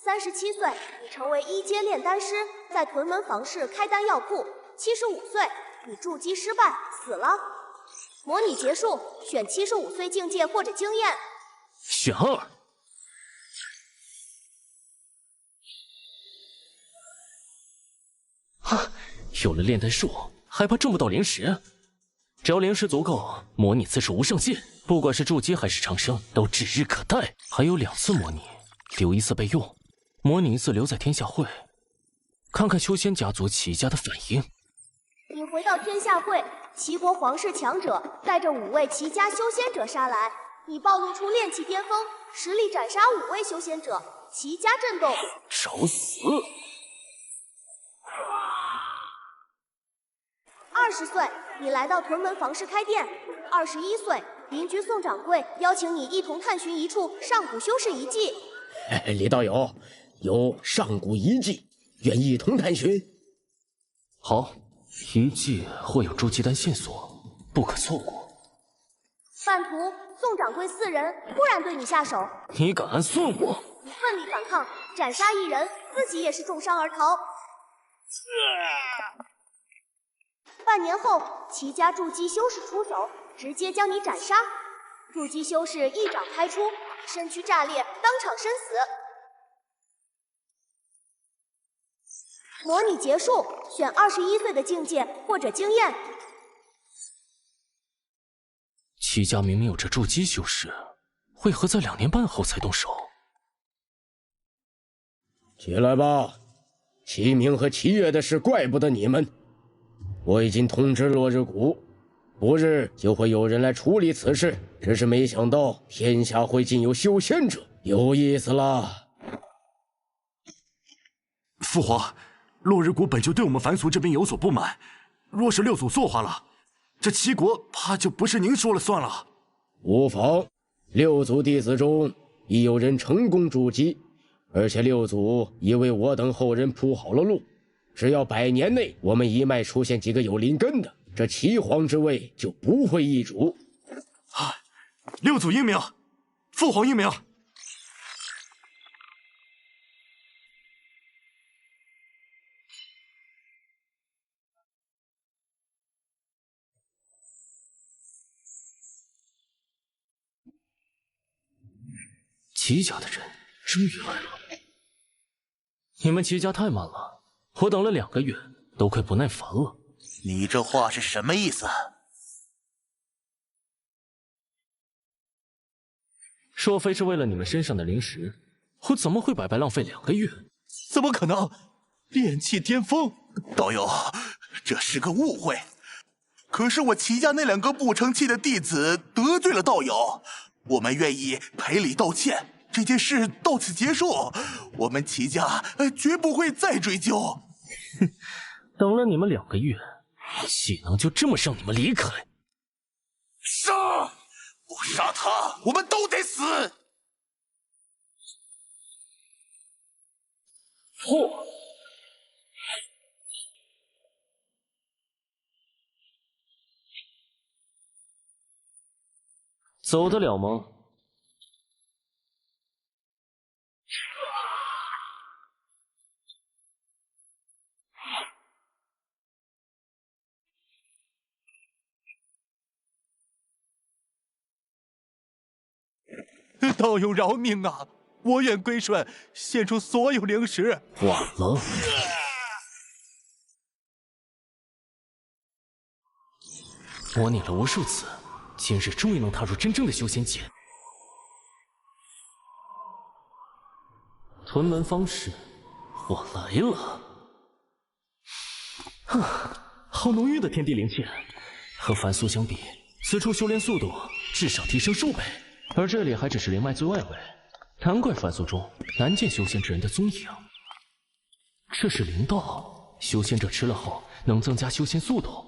37岁，你成为1阶炼丹师，在屯门房室开丹药铺。75岁，你筑基失败，死了。模拟结束，选75岁境界或者经验。选2。有了炼丹术，还怕挣不到灵石？只要灵石足够，模拟次数无上限，不管是筑基还是长生，都指日可待。还有2次模拟，留1次备用，模拟1次留在天下会，看看修仙家族齐家的反应。你回到天下会，齐国皇室强者带着5位齐家修仙者杀来，你暴露出炼气巅峰，实力斩杀5位修仙者，齐家震动。找死！20岁，你来到屯门房室开店。21岁，邻居宋掌柜邀请你一同探寻一处上古修士遗迹。李道友，有上古遗迹，愿一同探寻。好，遗迹或有筑基丹线索，不可错过。半途，宋掌柜4人突然对你下手，你敢暗算我？你奋力反抗，斩杀1人，自己也是重伤而逃。半年后，齐家筑基修士出手，直接将你斩杀。筑基修士一掌开出，身躯炸裂，当场身死。模拟结束，选21岁的境界或者经验。齐家明明有着筑基修士，为何在2年半后才动手？起来吧，齐明和齐月的事怪不得你们。我已经通知落日谷，不日就会有人来处理此事。只是没想到天下会竟有修仙者，有意思了。父皇，落日谷本就对我们凡俗这边有所不满，若是6祖作化了，这齐国怕就不是您说了算了。无妨，6祖弟子中已有人成功筑基，而且6祖已为我等后人铺好了路。只要100年内我们一脉出现几个有灵根的，这齐皇之位就不会易主。6祖英明，父皇英明。齐家的人终于来了。你们齐家太慢了，我等了2个月，都快不耐烦了。你这话是什么意思？若非是为了你们身上的灵石，我怎么会白白浪费2个月？怎么可能？炼气巅峰！道友，这是个误会。可是我齐家那2个不成器的弟子得罪了道友，我们愿意赔礼道歉，这件事到此结束。我们齐家绝不会再追究。哼，等了你们2个月，岂能就这么让你们离开？杀！不杀他，我们都得死！错。走得了吗？道友饶命啊！我愿归顺，献出所有灵石。晚了。模拟了无数次，今日终于能踏入真正的修仙界。屯门方士，我来了。好浓郁的天地灵气，和凡俗相比，此处修炼速度至少提升数倍。而这里还只是灵脉最外围，难怪凡俗中难见修仙之人的踪影。这是灵道，修仙者吃了后能增加修仙速度。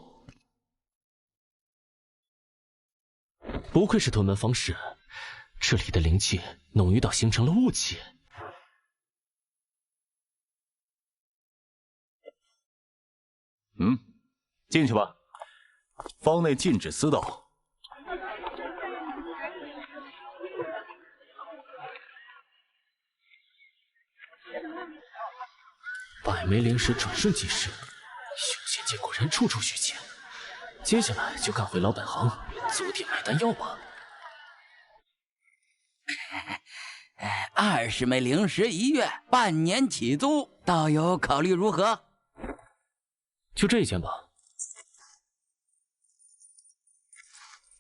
不愧是屯门方士，这里的灵气浓郁到形成了雾气。进去吧，方内禁止私斗。百枚灵石转瞬即逝，修仙界果然处处虚钱。接下来就赶回老本行，租店买丹药吧。20枚灵石1月，半年起租，道友考虑如何？就这一件吧。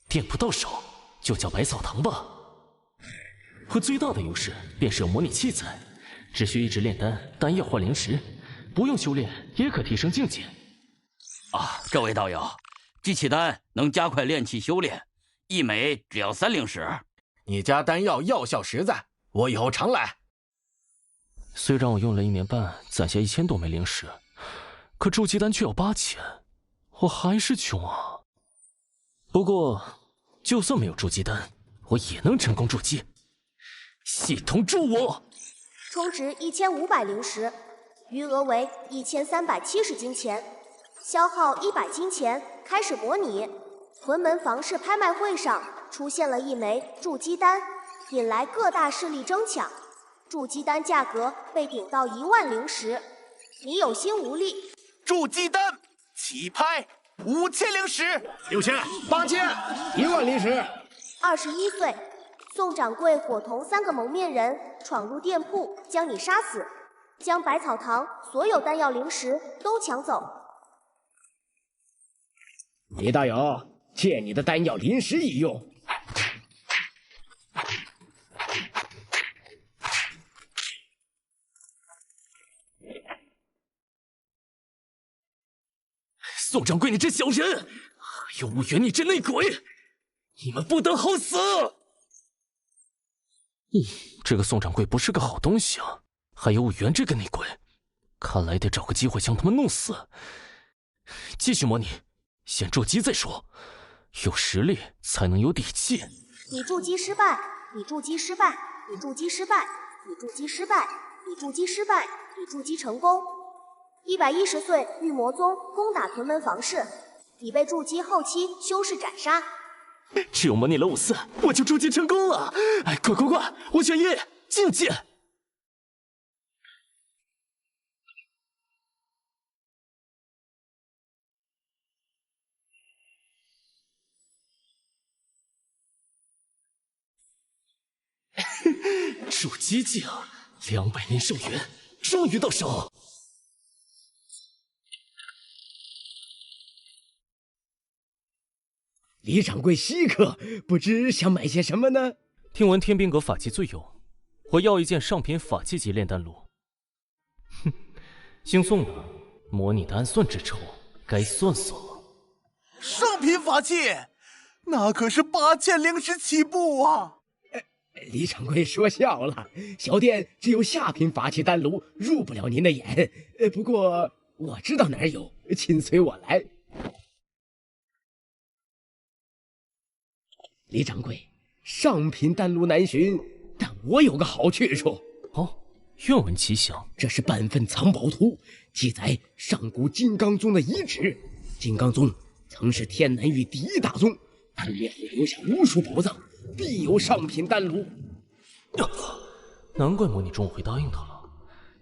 店不到手，就叫百草堂吧。我最大的优势便是有模拟器材，只需一直炼丹，丹药换灵石，不用修炼也可提升境界。这位道友，聚气丹能加快炼气修炼，1枚只要3灵石。你家丹药药效实在，我以后常来。虽然我用了1年半攒下1000多枚灵石，可筑基丹却要8000，我还是穷啊。不过，就算没有筑基丹，我也能成功筑基。系统助我！充值1500灵石，余额为1370金钱，消耗100金钱，开始模拟。屯门房市拍卖会上出现了1枚筑基丹，引来各大势力争抢，筑基丹价格被顶到1万灵石。你有心无力。筑基丹起拍5000灵石，6000、8000、1万灵石。21岁，宋掌柜伙同3个蒙面人闯入店铺，将你杀死，将百草堂所有丹药灵石都抢走。李大友，借你的丹药灵石一用。宋掌柜，你这小人！还有武元，你这内鬼！你们不得好死！这个宋掌柜不是个好东西啊！还有武元这个内鬼，看来得找个机会将他们弄死。继续模拟，先筑基再说，有实力才能有底气。你筑基失败，你筑基失败，你筑基失败，你筑基失败，你筑基失败，你筑基成功。110岁御魔宗攻打屯门房市，已被筑基后期修士斩杀。只有模拟了5次，我就筑基成功了！哎，快，我选1，进阶！主机器啊，200年寿元，终于到手。李掌柜稀客，不知想买些什么呢？听闻天兵阁法器最有，我要一件上品法器级炼丹炉。哼，姓宋的模拟的暗算之仇，该算算了。上品法器，那可是8000灵石起步啊！李掌柜说笑了，小店只有下品法器丹炉，入不了您的眼。不过我知道哪儿有，请随我来。李掌柜，上品丹炉难寻，但我有个好去处。哦，愿闻其详。这是半份藏宝图，记载上古金刚宗的遗址。金刚宗曾是天南域第一大宗，他灭后留下无数宝藏，必有上品丹炉。难怪模拟中午会答应他了。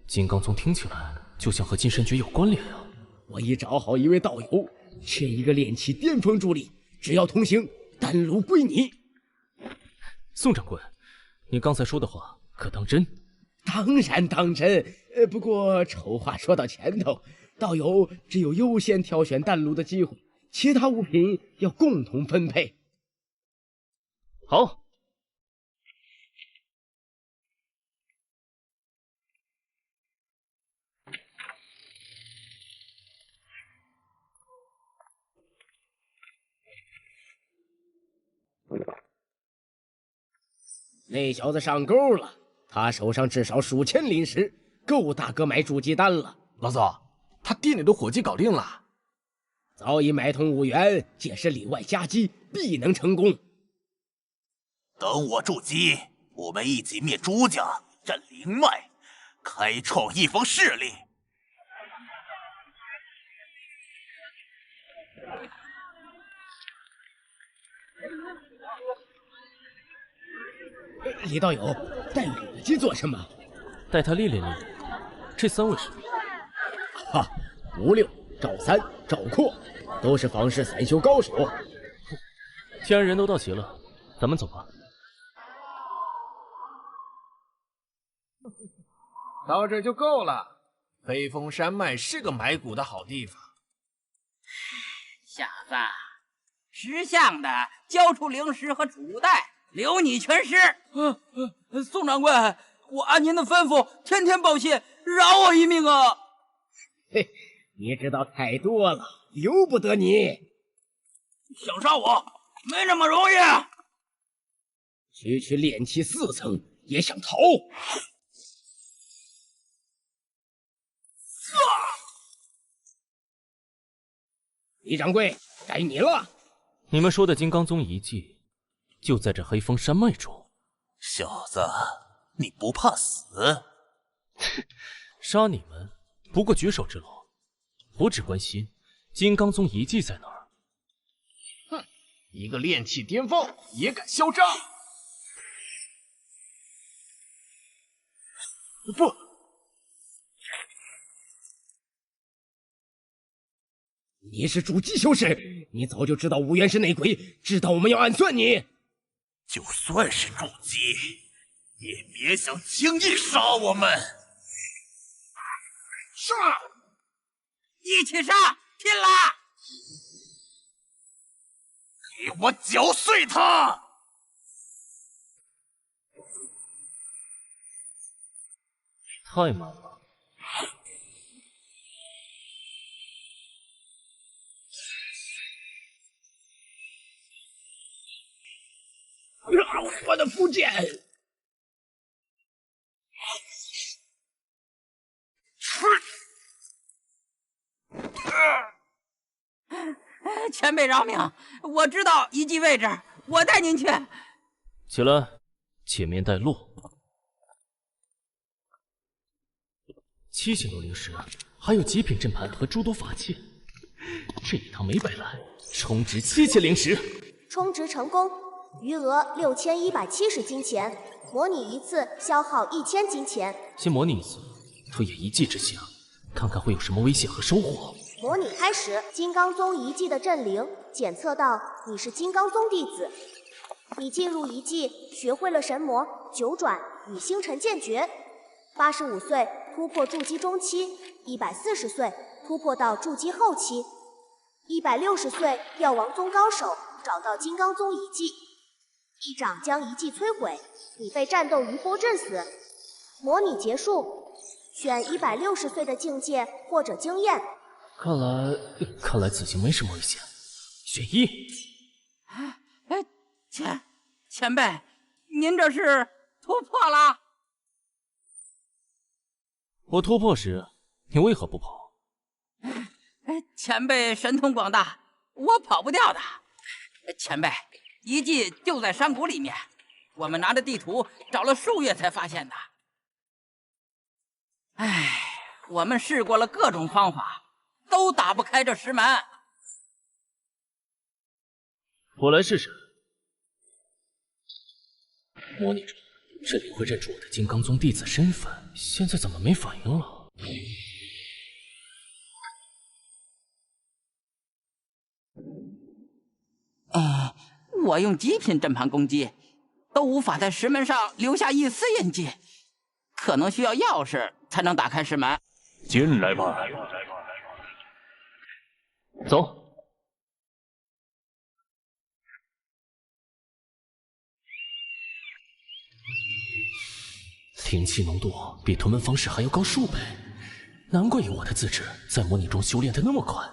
金刚宗听起来就像和金山诀有关联啊。我已找好一位道友，缺一个炼器巅峰助力，只要同行，丹炉归你。宋掌柜，你刚才说的话可当真？当然当真。不过丑话说到前头，道友只有优先挑选丹炉的机会，其他物品要共同分配。好。那小子上钩了，他手上至少数千灵石，够大哥买筑基丹了。老总，他店里的伙计搞定了，早已买通5元，届时里外夹击，必能成功。等我筑基，我们一起灭朱家，占灵脉，开创一方势力。李道友，带伙计做什么？带他练练练。这3位是？哈，吴六、赵三、赵括，都是仿式散修高手。既然人都到齐了，咱们走吧。到这就够了。飞峰山脉是个买谷的好地方。小子，识相的交出灵石和主袋，留你全尸。宋掌柜，我按您的吩咐，天天报谢，饶我一命啊！嘿，你知道太多了，由不得你。想杀我，没那么容易。区炼气4层，也想逃？李掌柜，该你了。你们说的金刚宗遗迹，就在这黑风山脉中。小子，你不怕死？杀你们不过举手之劳，我只关心金刚宗遗迹在哪儿。哼，一个炼气巅峰也敢嚣张？不！你是筑基修士，你早就知道5元是内鬼，知道我们要暗算你。就算是筑基，也别想轻易杀我们！杀！一起杀！拼了！给我搅碎他！太慢了。我的符剑！前辈饶命！我知道遗迹位置，我带您去。起来，且面带路。70多灵石，还有极品阵盘和诸多法器，这一趟没白来，充值7000灵石。充值成功，余额6170金钱，模拟一次消耗1000金钱。先模拟一次，推演一技之下，看看会有什么危险和收获。模拟开始，金刚宗遗迹的阵灵检测到你是金刚宗弟子。你进入遗迹，学会了神魔、九转、以星辰剑诀；85岁突破筑基中期；140岁突破到筑基后期；160岁药王宗高手找到金刚宗遗迹，一掌将遗迹摧毁，你被战斗余波震死。模拟结束，选160岁的境界或者经验。看来子晴没什么危险，选一。前辈，您这是突破了？我突破时，你为何不跑？前辈神通广大，我跑不掉的。前辈，遗迹就在山谷里面，我们拿着地图找了数月才发现的。我们试过了各种方法，都打不开这石门。我来试试。模拟中，这里会认出我的金刚宗弟子身份，现在怎么没反应了？我用极品阵盘攻击，都无法在石门上留下一丝印记，可能需要钥匙才能打开石门。进来吧。走。灵气浓度比屯门方式还要高数倍，难怪有我的资质在模拟中修炼的那么快。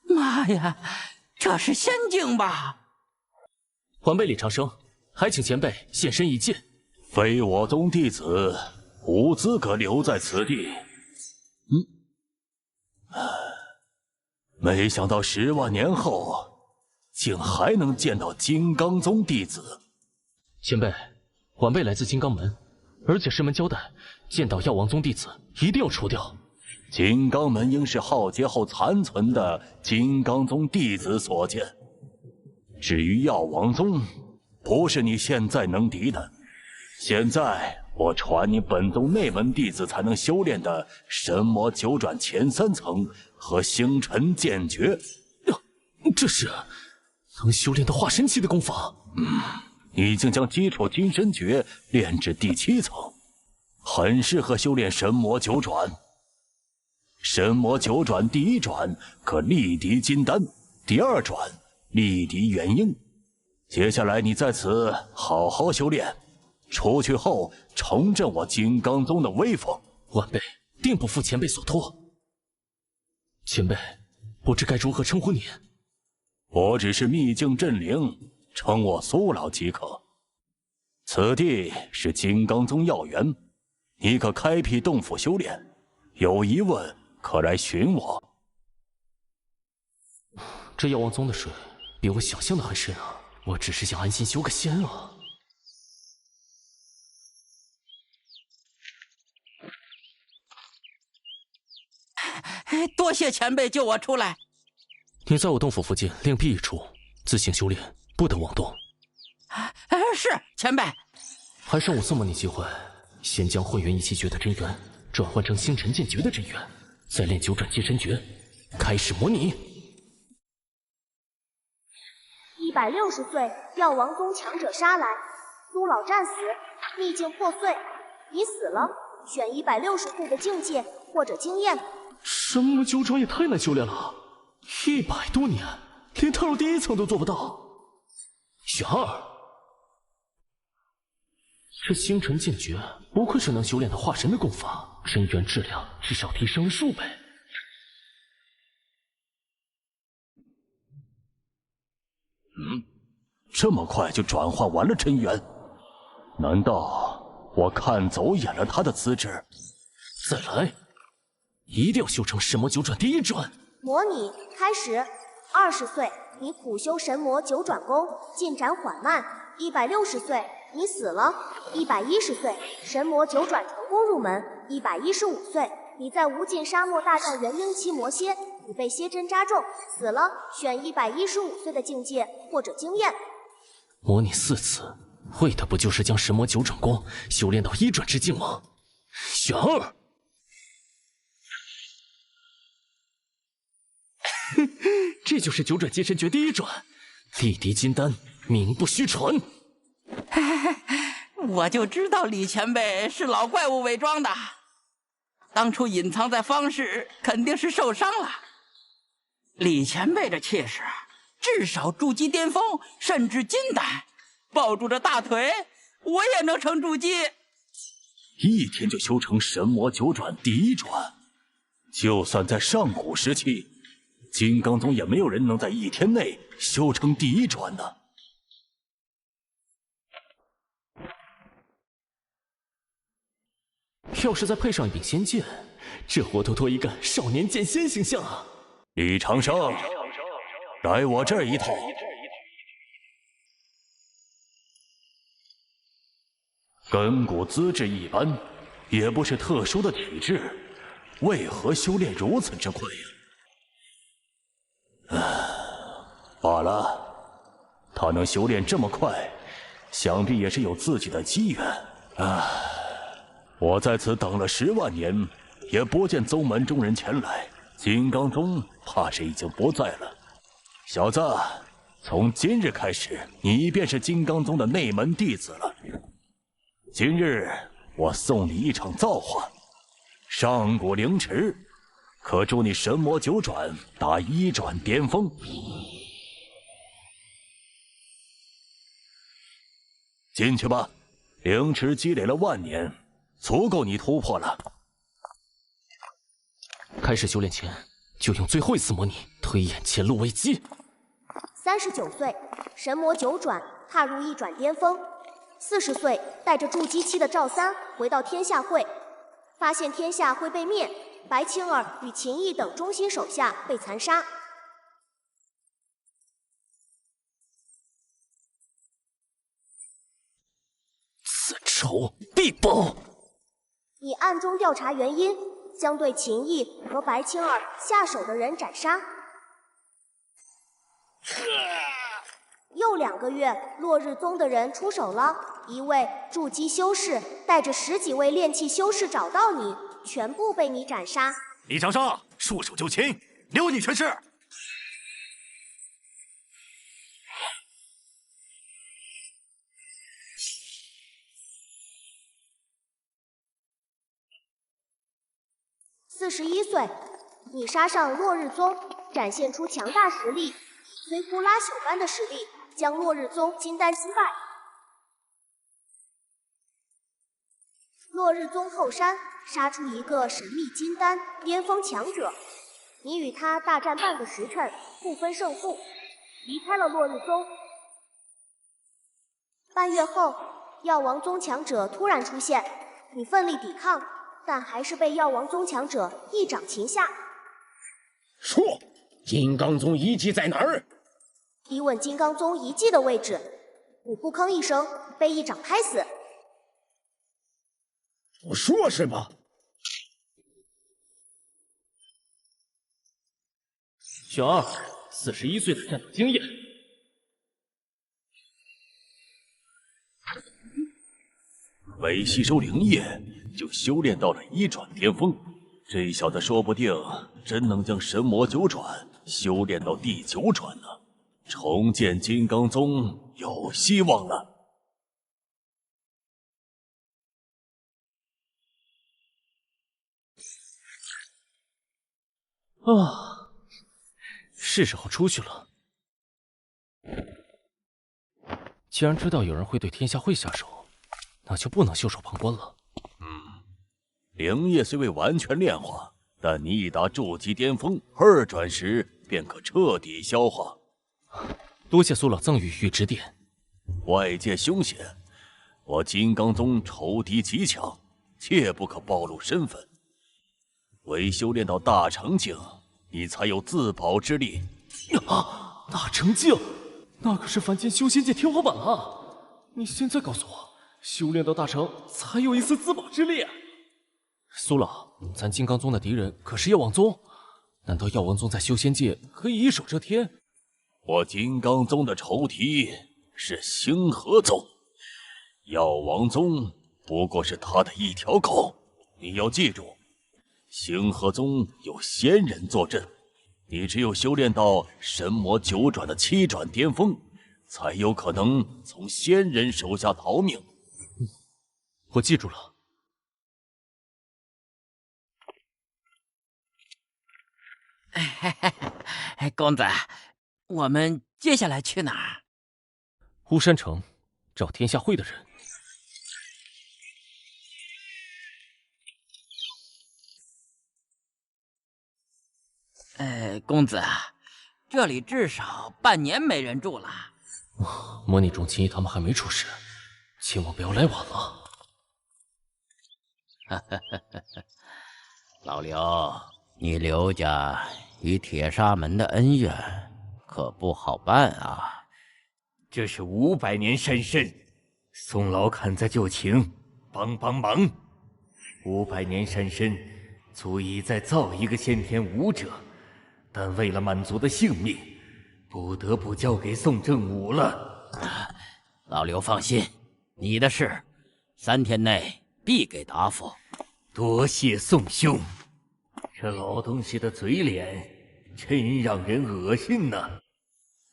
妈呀，这是仙境吧？晚辈李长生，还请前辈现身一见。非我宗弟子，无资格留在此地。没想到10万年后，竟还能见到金刚宗弟子。前辈，晚辈来自金刚门，而且师门交代，见到药王宗弟子一定要除掉。金刚门应是浩劫后残存的金刚宗弟子所建。至于药王宗，不是你现在能敌的。现在我传你本宗内门弟子才能修炼的神魔九转前3层和星辰剑诀。这是能修炼到化神期的功法。已经将基础金身诀炼至第7层，很适合修炼神魔九转。神魔九转第1转可力敌金丹，第2转力敌元婴。接下来你在此好好修炼，出去后重振我金刚宗的威风。晚辈定不负前辈所托。前辈，不知该如何称呼你？我只是秘境镇灵，称我苏老即可。此地是金刚宗要员，你可开辟洞府修炼，有疑问可来寻我。这药王宗的水比我想象的还深啊！我只是想安心修个仙啊。多谢前辈救我出来。你在我洞府附近另辟一处，自行修炼，不得妄动。是前辈。还剩我送你机会，先将混元一气诀的真元转换成星辰剑诀的真元，再练九转接神诀，开始模拟。160岁药王宗强者杀来，苏老战死，秘境破碎，你死了。选160岁的境界或者经验。神魔九转也太难修炼了，100多年连踏入第1层都做不到。选2。这星辰剑诀不愧是能修炼的化神的功法，真元质量至少提升了数倍。这么快就转换完了真元？难道我看走眼了他的资质？再来，一定要修成神魔九转第1转。模拟开始。20岁，你苦修神魔九转功，进展缓慢。160岁，你死了。110岁，神魔九转成功入门。115岁，你在无尽沙漠大战元婴期魔蝎，你被蝎针扎中，死了。选115岁的境界或者经验。模拟4次，为的不就是将神魔九转功修炼到1转之境吗？选2。这就是九转接神诀第1转，力敌金丹，名不虚传。我就知道李前辈是老怪物伪装的，当初隐藏在方室，肯定是受伤了。李前辈这气势，至少筑基巅峰，甚至金丹，抱住这大腿，我也能成筑基。一天就修成神魔九转第一转，就算在上古时期，金刚宗也没有人能在一天内修成第一转呢。要是再配上一柄仙剑，这活脱脱一个少年剑仙形象啊！李长生，来我这儿一趟。根骨资质一般，也不是特殊的体质，为何修炼如此之快呀？罢了，他能修炼这么快，想必也是有自己的机缘。我在此等了10万年，也不见宗门中人前来，金刚宗怕是已经不在了。小子，从今日开始，你便是金刚宗的内门弟子了。今日我送你一场造化，上古灵池，可助你神魔九转达一转巅峰。进去吧，灵池积累了万年，足够你突破了。开始修炼前，就用最后一次模拟推演前路危机。39岁，神魔九转，踏入一转巅峰。40岁，带着筑基期的赵三回到天下会，发现天下会被灭，白青儿与秦毅等忠心手下被残杀。此仇必报。你暗中调查原因，将对秦毅和白青儿下手的人斩杀。又2个月，落日宗的人出手了，一位筑基修士带着10几位炼器修士找到你，全部被你斩杀。李长生，束手就擒，留你全尸。41岁，你杀上落日宗，展现出强大实力，以摧枯拉朽般的实力将落日宗金丹击败。落日宗后山杀出一个神秘金丹巅峰强者，你与他大战半个时辰，不分胜负，离开了落日宗。半月后，药王宗强者突然出现，你奋力抵抗，但还是被药王宗强者一掌擒下。说，金刚宗遗迹在哪儿？一问金刚宗遗迹的位置，你不吭一声，被一掌拍死。不说是吧？小二，41岁的战斗经验。没吸收灵液，就修炼到了一转巅峰。这小子说不定真能将神魔九转修炼到第9转呢，重建金刚宗有希望了。啊，是时候出去了。既然知道有人会对天下会下手，那就不能袖手旁观了。灵液虽未完全炼化，但你已达筑基巅峰，2转时便可彻底消化。多谢苏老赠予玉指点。外界凶险，我金刚宗仇敌极强，切不可暴露身份。唯修炼到大成境，你才有自保之力。啊！大成境，那可是凡间修仙界天花板啊！你现在告诉我，修炼到大成才有一丝自保之力？苏老，咱金刚宗的敌人可是药王宗，难道药王宗在修仙界可以一手遮天？我金刚宗的仇敌是星河宗，药王宗不过是他的一条狗。你要记住，星河宗有仙人坐镇，你只有修炼到神魔9转的7转巅峰，才有可能从仙人手下逃命。我记住了。公子，我们接下来去哪儿？巫山城，找天下会的人。公子，这里至少半年没人住了。模拟中秦一他们还没出事，千万不要来晚了。老刘，你刘家与铁砂门的恩怨可不好办啊。这是500年山参，宋老看在旧情，帮忙。500年山参足以再造一个先天武者，但为了满族的性命，不得不交给宋正武了。老刘放心，你的事3天内必给答复。多谢宋兄，这老东西的嘴脸真让人恶心呐。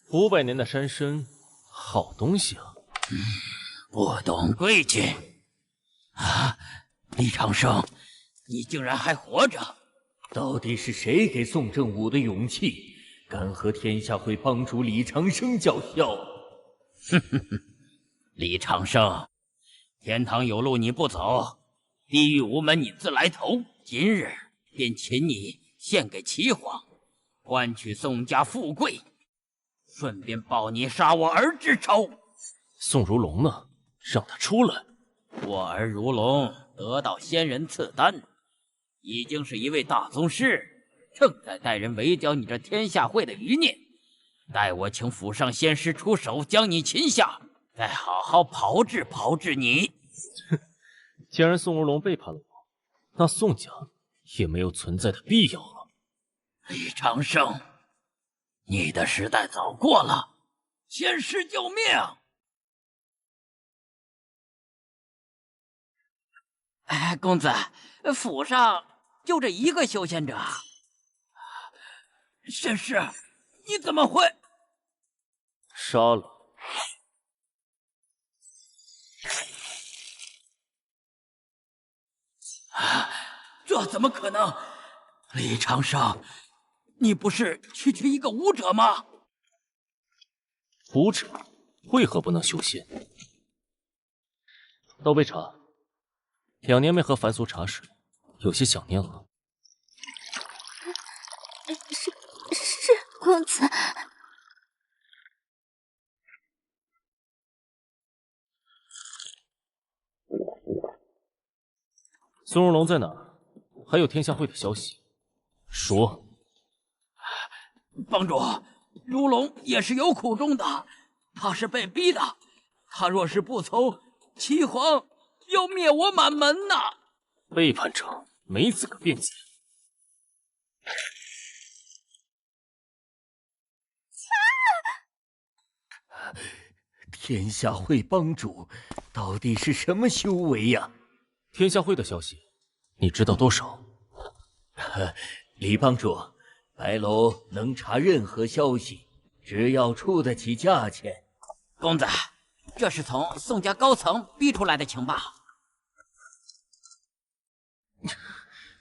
500年的山参，好东西啊！不懂规矩啊！李长生，你竟然还活着！到底是谁给宋正武的勇气，敢和天下会帮主李长生叫嚣？李长生，天堂有路你不走，地狱无门你自来投。今日便请你献给齐皇，换取宋家富贵，顺便报你杀我儿之仇。宋如龙呢？让他出来。我儿如龙得到仙人赐丹，已经是一位大宗师，正在带人围剿你这天下会的余孽。待我请府上仙师出手将你擒下，再好好炮制你。既然宋如龙背叛了我，那宋家也没有存在的必要了。李长生，你的时代早过了，仙师救命！公子，府上就这一个修仙者。仙师，你怎么会？杀了。这怎么可能？李长生，你不是区一个武者吗？武者为何不能修仙？倒杯茶。2年没喝凡俗茶水，有些想念了。是公子。宋如龙在哪儿？还有天下会的消息，说。帮主，如龙也是有苦衷的，他是被逼的。他若是不从，齐皇要灭我满门呐！背叛者没资格辩解。天下会帮主到底是什么修为呀？天下会的消息，你知道多少？李帮主，白楼能查任何消息，只要出得起价钱。公子，这是从宋家高层逼出来的情报。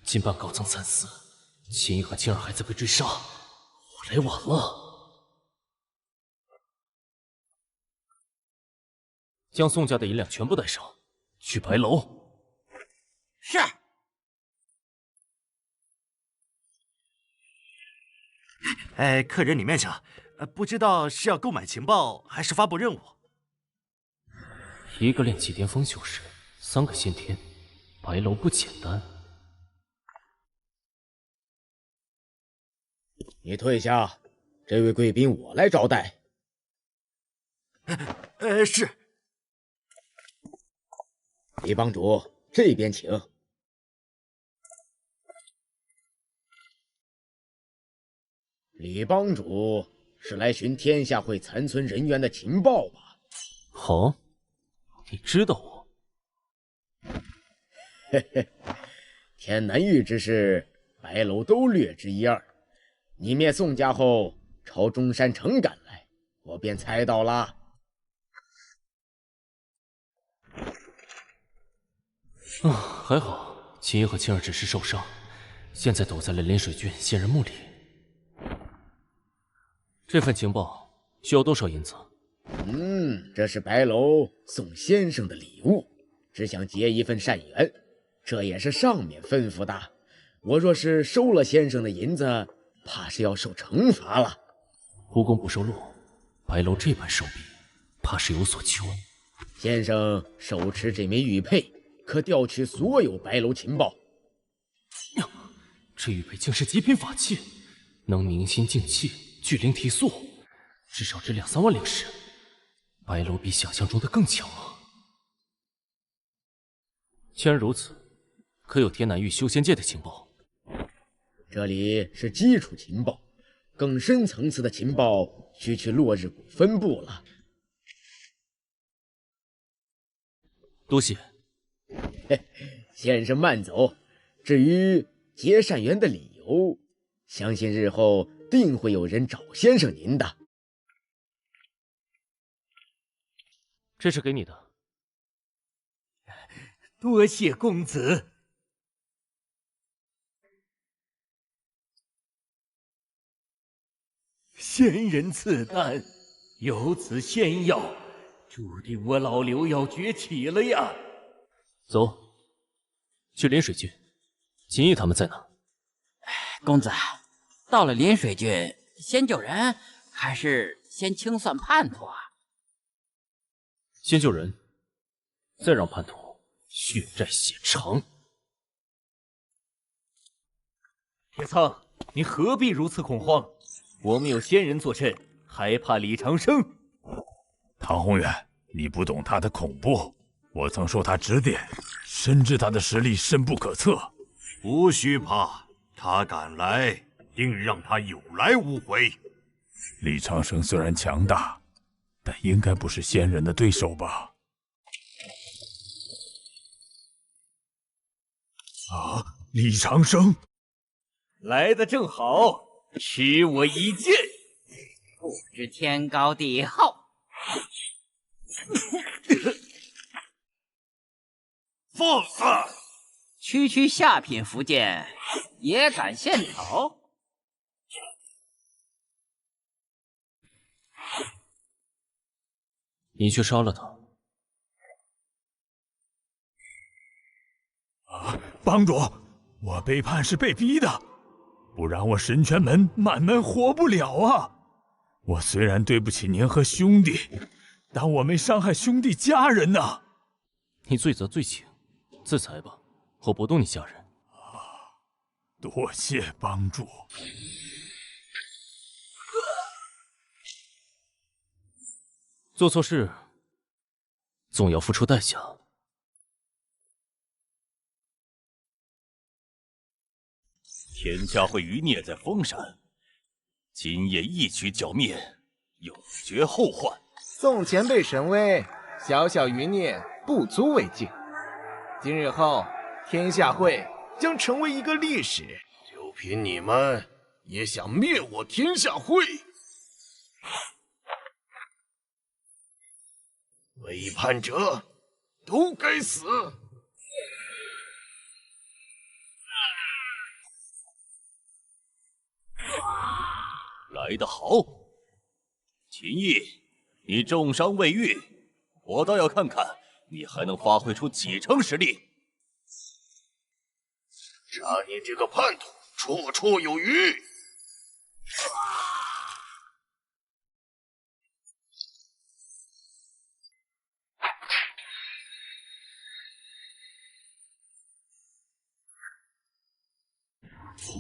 近半高层惨死，秦一和青儿还在被追杀，我来晚了。将宋家的银两全部带上，去白楼。是。客人李面上，不知道是要购买情报还是发布任务？一个炼气巅峰修士，3个先天，白楼不简单。你退下，这位贵宾我来招待。是。李帮主，这边请。李帮主是来寻天下会残存人员的情报吧？好，你知道我。嘿嘿，天南域之事，白楼都略知一二。你灭宋家后朝中山城赶来，我便猜到了。还好，秦毅和青儿只是受伤，现在躲在了涟水郡仙人墓里。这份情报需要多少银子？这是白楼送先生的礼物，只想结一份善缘，这也是上面吩咐的。我若是收了先生的银子，怕是要受惩罚了。无功不受禄，白楼这般手笔，怕是有所求。先生手持这枚玉佩，可调取所有白楼情报。这玉佩竟是极品法器，能明心静气，聚灵提速，至少值2-3万灵石。白楼比想象中的更强啊！既然如此，可有天南域修仙界的情报？这里是基础情报，更深层次的情报需去落日谷分部了。多谢。先生慢走。至于结善缘的理由，相信日后定会有人找先生您的。这是给你的。多谢公子。仙人赐丹，有此仙药，注定我老刘要崛起了呀！走，去涟水郡。秦毅他们在哪？公子，到了涟水郡，先救人还是先清算叛徒啊？先救人，再让叛徒血债血偿。铁苍，你何必如此恐慌？我们有仙人坐镇，还怕李长生？唐宏远，你不懂他的恐怖。我曾受他指点，深知他的实力深不可测。无需怕，他敢来，定让他有来无回。李长生虽然强大，但应该不是仙人的对手吧？啊，李长生来得正好，吃我一剑！不知天高地厚。放肆！区下品福剑也敢献丑？你去杀了他。啊，帮主，我背叛是被逼的，不然我神泉门满门活不了啊！我虽然对不起您和兄弟，但我没伤害兄弟家人呐。你罪责罪轻，自裁吧，我不动你家人。多谢帮助。做错事，总要付出代价。天下会余孽在封山，今夜一举剿灭，永绝后患。宋前辈神威，小小余孽不足为惧。今日后，天下会将成为一个历史。就凭你们也想灭我天下会？背叛者都该死！来得好，秦毅，你重伤未愈，我倒要看看你还能发挥出几成实力。杀你这个叛徒，绰绰有余。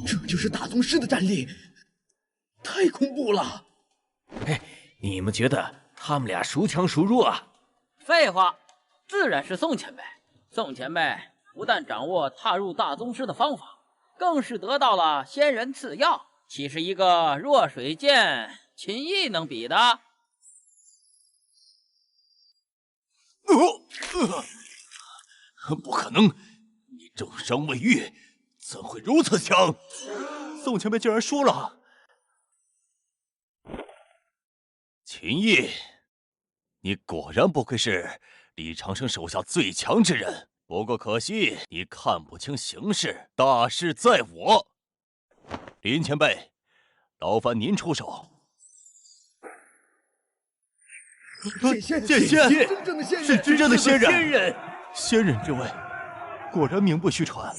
这就是大宗师的战力，太恐怖了！哎，你们觉得他们俩孰强孰弱啊？废话，自然是宋前辈。宋前辈不但掌握踏入大宗师的方法，更是得到了仙人赐药，岂是一个弱水剑秦毅能比的？不可能！你重伤未愈，怎会如此强？宋前辈竟然输了！秦毅，你果然不愧是李长生手下最强之人，不过可惜你看不清形势，大势在我。林前辈，劳烦您出手。剑剑仙，真正的仙人，是真正的仙人。仙人，仙人之位，果然名不虚传。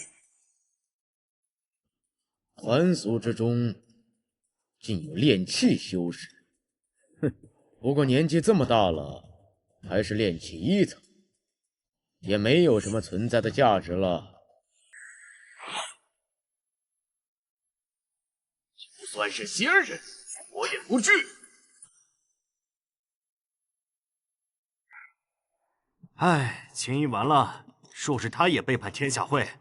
凡俗之中，竟有炼气修士。哼，不过年纪这么大了，还是炼气1层，也没有什么存在的价值了。就算是仙人，我也不惧。唉，秦毅完了，若是他也背叛天下会，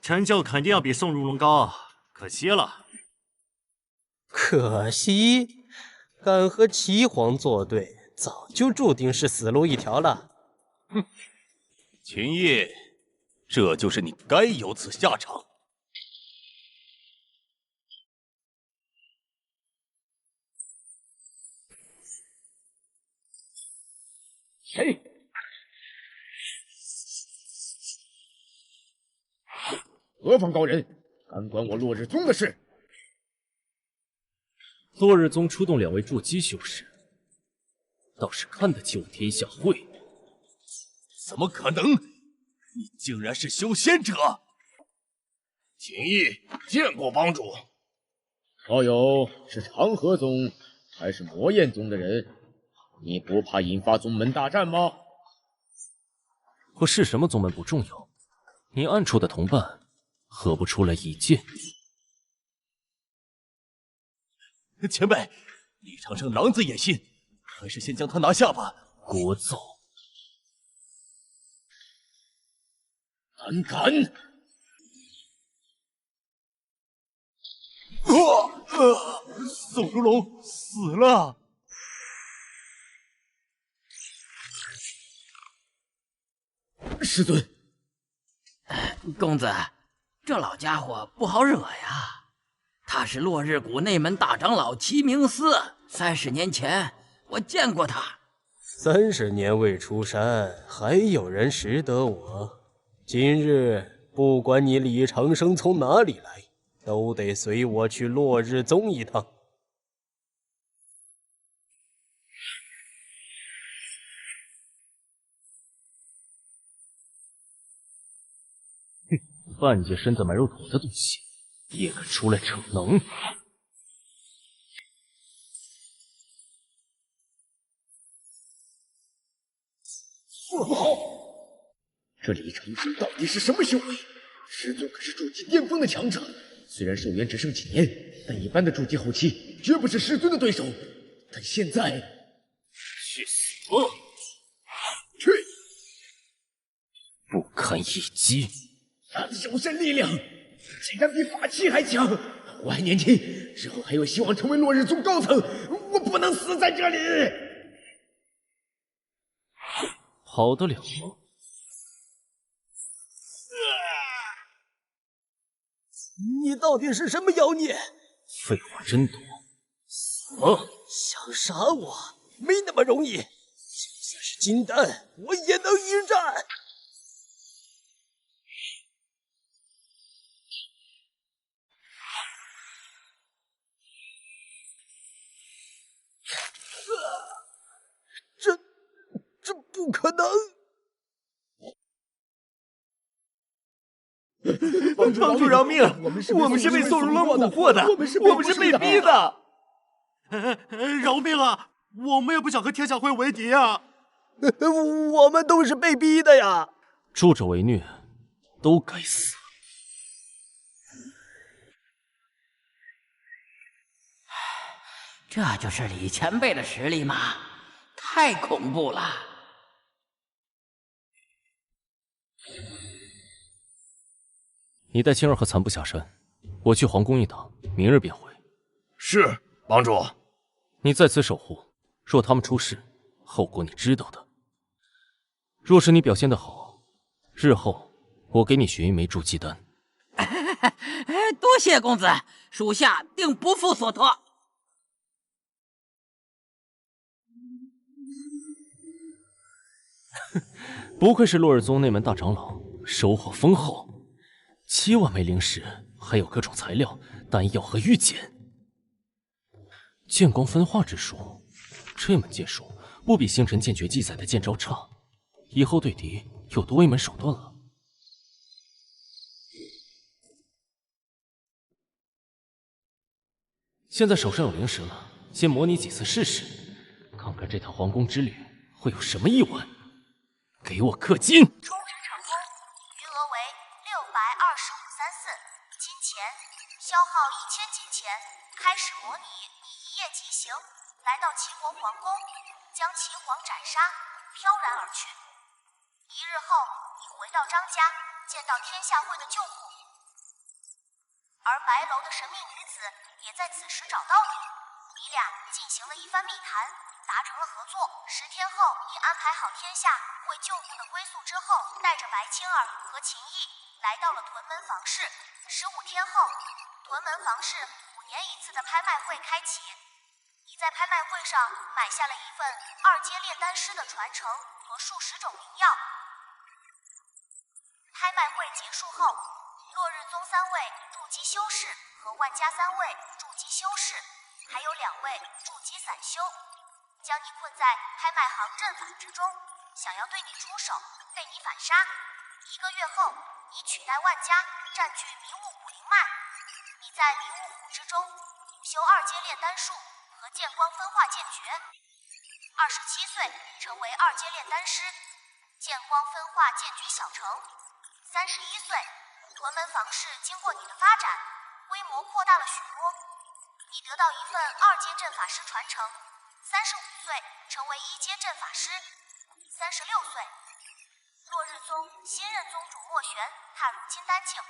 成就肯定要比宋如龙高，可惜了。可惜，敢和齐皇作对，早就注定是死路一条了。哼，秦毅，这就是你该有此下场。谁？何方高人，敢管我落日宗的事？落日宗出动2位筑基修士，倒是看得起我天下会。怎么可能？你竟然是修仙者！秦毅见过帮主。少有是长河宗还是魔焰宗的人？你不怕引发宗门大战吗？我是什么宗门不重要，你暗处的同伴何不出来一见？前辈，李长生狼子野心，还是先将他拿下吧。聒噪！敢！宋如龙死了。师尊，公子，这老家伙不好惹呀。他是落日谷内门大长老齐明思，30年前我见过他。30年未出山，还有人识得我？今日不管你李长生从哪里来，都得随我去落日宗一趟。半截身子埋入土的东西，也敢出来逞能？不好！这李长生到底是什么修为？师尊可是筑基巅峰的强者，虽然寿元只剩几年，但一般的筑基后期绝不是师尊的对手。但现在，去死！去！不堪一击！他的修身力量竟然比法器还强！我还年轻，日后还有希望成为落日宗高层，我不能死在这里！跑得了吗？你到底是什么妖孽？废话真多！死！想杀我没那么容易，就算是金丹，我也能一战。这不可能！帮主饶命！我们是被宋如龙蛊惑的，我们是被逼的。饶命啊！我们也不想和天下会为敌啊！我们都是被逼的呀！助纣为虐，都该死！这就是李前辈的实力吗？太恐怖了！你带青儿和残部下山，我去皇宫一趟，明日便回。是，帮主。你在此守护，若他们出事，后果你知道的。若是你表现得好，日后我给你寻一枚筑基丹。多谢公子，属下定不负所托。不愧是落日宗内门大长老，收获丰厚，7万枚灵石，还有各种材料、弹药和玉简。剑光分化之术，这门剑术不比星辰剑诀记载的剑招差，以后对敌又多一门手段了。现在手上有灵石了，先模拟几次试试，看看这趟皇宫之旅会有什么意外。给我氪金！充值成功，余额为625.34，金钱消耗1000金钱。开始模拟，你一夜即行，来到齐国皇宫，将齐皇斩杀，飘然而去。1日后，你回到张家，见到天下会的救护，而白楼的神秘女子也在此时找到你，你俩进行了一番密谈，达成了合作。10天后，你安排好天下会救护的归宿之后，带着白青儿和秦毅来到了屯门房市。15天后，屯门房市5年一次的拍卖会开启，你在拍卖会上买下了一份2阶炼丹师的传承和数十种灵药。拍卖会结束后，落日宗3位筑基修士和万家3位筑基修士，还有2位筑基散修，将你困在拍卖行阵法之中，想要对你出手，被你反杀。1个月后，你取代万家，占据迷雾谷灵脉。你在迷雾谷之中补修2阶炼丹术和剑光分化剑诀。27岁成为2阶炼丹师，剑光分化剑诀小成。31岁，屯门房市经过你的发展，规模扩大了许多。你得到一份2阶阵法师传承。35岁成为1阶阵法师。36岁，落日宗新任宗主莫玄踏入金丹境，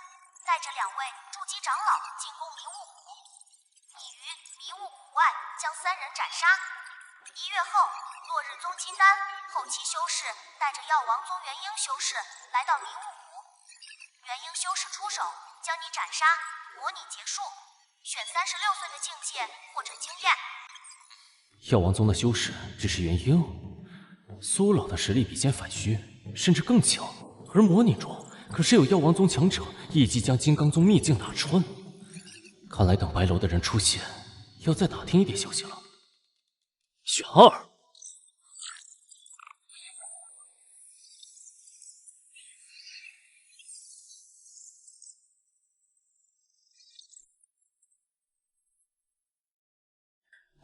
带着2位筑基长老进攻迷雾谷。你于迷雾谷外将3人斩杀。1月后，落日宗金丹后期修士带着药王宗元婴修士来到迷雾谷，元婴修士出手将你斩杀，模拟结束，选36岁的境界获得经验。药王宗的修士只是元婴，苏老的实力比肩反虚，甚至更强。而模拟中可是有药王宗强者一击将金刚宗秘境打穿。看来等白楼的人出现，要再打听一点消息了。选2。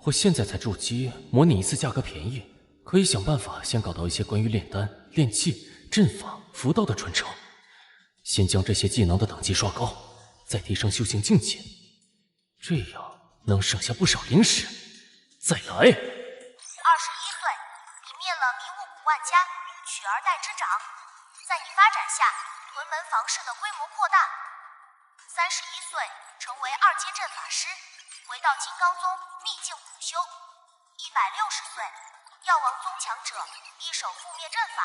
我现在才筑基，模拟一次价格便宜，可以想办法先搞到一些关于炼丹、炼器、阵法、符道的传承，先将这些技能的等级刷高，再提升修行境界，这样能省下不少灵石。再来。21岁，你灭了迷雾谷万家，取而代之长，在你发展下，屯门房市的规模扩大。31岁，成为2阶阵法师。回到金刚宗秘境补修。160岁，药王宗强者一手覆灭阵法，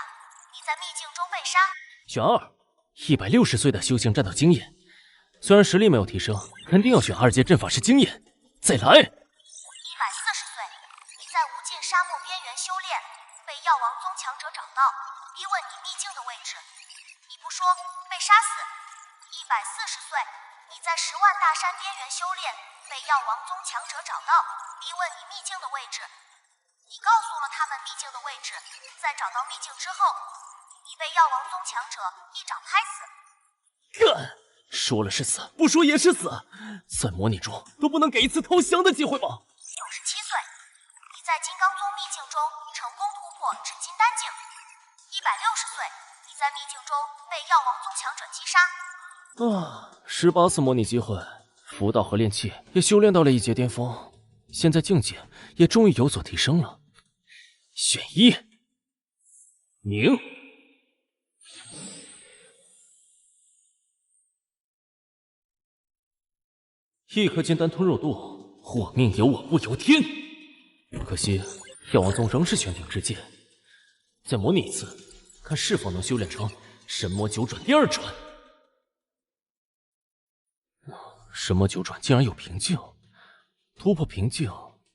你在秘境中被杀。选2。160岁的修行战斗经验，虽然实力没有提升，肯定要选2阶阵法师经验。再来。140岁，你在无尽沙漠边缘修炼，被药王宗强者找到，逼问你秘境的位置，你不说被杀死。140岁，你在10万大山边缘修炼，被药王宗强者找到，逼问你秘境的位置，你告诉了他们秘境的位置。在找到秘境之后，你被药王宗强者一掌拍死。干！说了是死，不说也是死，在模拟中都不能给一次投降的机会吗？97岁，你在金刚宗秘境中成功突破至金丹境。160岁，你在秘境中被药王宗强者击杀。18次模拟机会，符道和炼器也修炼到了1阶巅峰，现在境界也终于有所提升了。选1。宁。1颗金丹吞肉肚，我命由我不由天。可惜药王宗仍是悬顶之剑，再模拟一次，看是否能修炼成神魔九转第2转。神魔九转竟然有瓶颈，突破瓶颈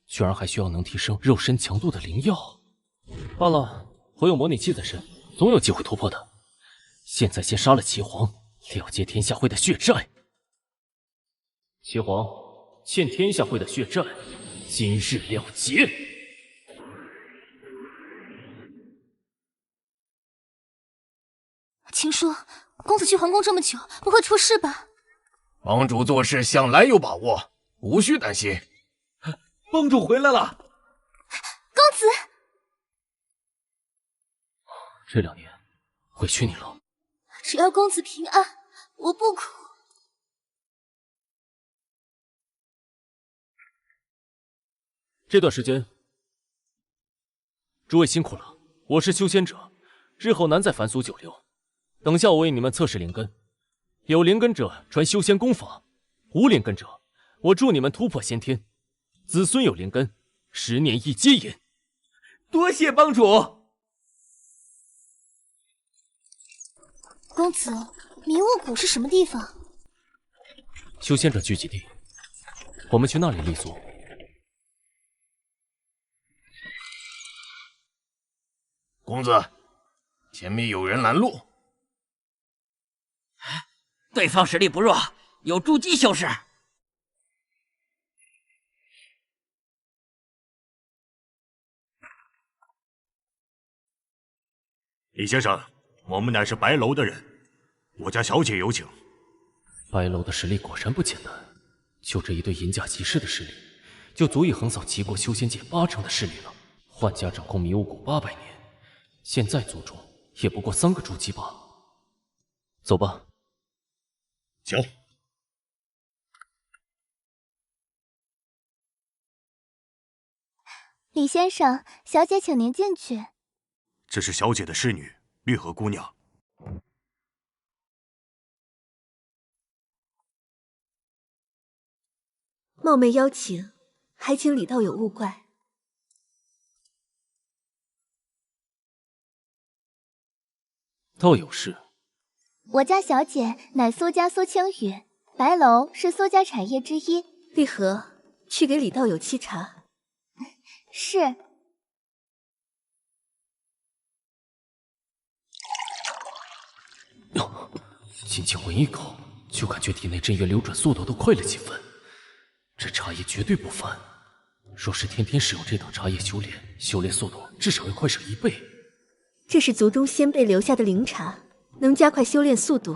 居然还需要能提升肉身强度的灵药。罢了，我有模拟器在身，总有机会突破的。现在先杀了齐皇，了结天下会的血债。齐皇，欠天下会的血债，今日了结。秦叔，公子去皇宫这么久，不会出事吧？帮主做事向来有把握，无需担心。帮主回来了。公子，这2年委屈你了。只要公子平安，我不哭。这段时间，诸位辛苦了。我是修仙者，日后难在凡俗久留。等下我为你们测试灵根，有灵根者传修仙功法，无灵根者，我助你们突破先天。子孙有灵根，10年一接引。多谢帮主。公子，迷雾谷是什么地方？修仙者聚集地，我们去那里立足。公子，前面有人拦路。对方实力不弱，有筑基修士。李先生，我们乃是白楼的人，我家小姐有请。白楼的实力果然不简单，就这一对银甲骑士的实力，就足以横扫齐国修仙界80%的势力了。幻家掌控迷雾谷800年，现在族中也不过3个筑基罢。走吧。请。李先生，小姐请您进去。这是小姐的侍女绿荷姑娘。冒昧邀请，还请李道友勿怪。道友是？我家小姐乃苏家苏青雨，白楼是苏家产业之一。丽荷，去给李道友沏茶。是。仅仅闻一口，就感觉体内阵元流转速度都快了几分。这茶叶绝对不凡，若是天天使用这等茶叶修炼速度至少要快上1倍。这是族中先辈留下的灵茶，能加快修炼速度。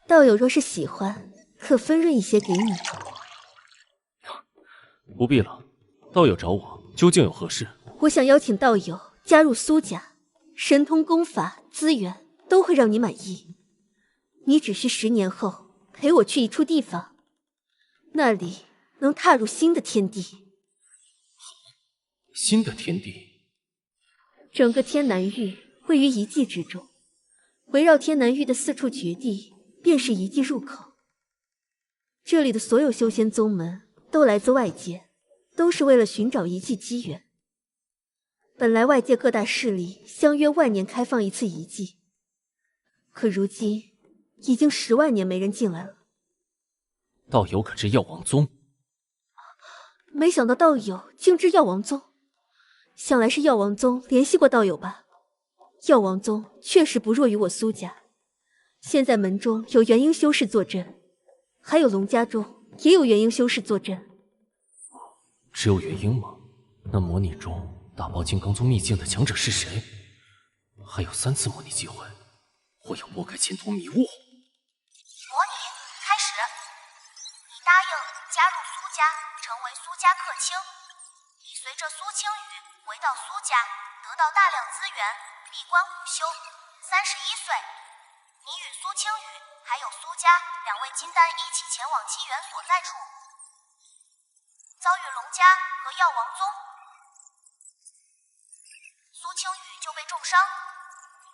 道友若是喜欢，可分润一些给你。不必了，道友找我究竟有何事？我想邀请道友加入苏家，神通功法资源都会让你满意。你只需10年后陪我去一处地方，那里能踏入新的天地。新的天地？整个天南域位于遗迹之中，围绕天南域的4处绝地便是遗迹入口。这里的所有修仙宗门都来自外界，都是为了寻找遗迹机缘。本来外界各大势力相约万年开放一次遗迹，可如今已经10万年没人进来了。道友可知药王宗？没想到道友竟知药王宗，想来是药王宗联系过道友吧？药王宗确实不弱于我苏家，现在门中有元婴修士坐镇，还有龙家中也有元婴修士坐镇。只有元婴吗？那模拟中打爆金刚宗秘境的强者是谁？还有3次模拟机会，我要拨开前途迷雾。模拟开始，你答应加入苏家，成为苏家客卿。你随着苏青雨回到苏家，得到大量资源，闭关午休。31岁，你与苏青雨还有苏家2位金丹一起前往机缘所在处，遭遇龙家和药王宗，苏青雨就被重伤。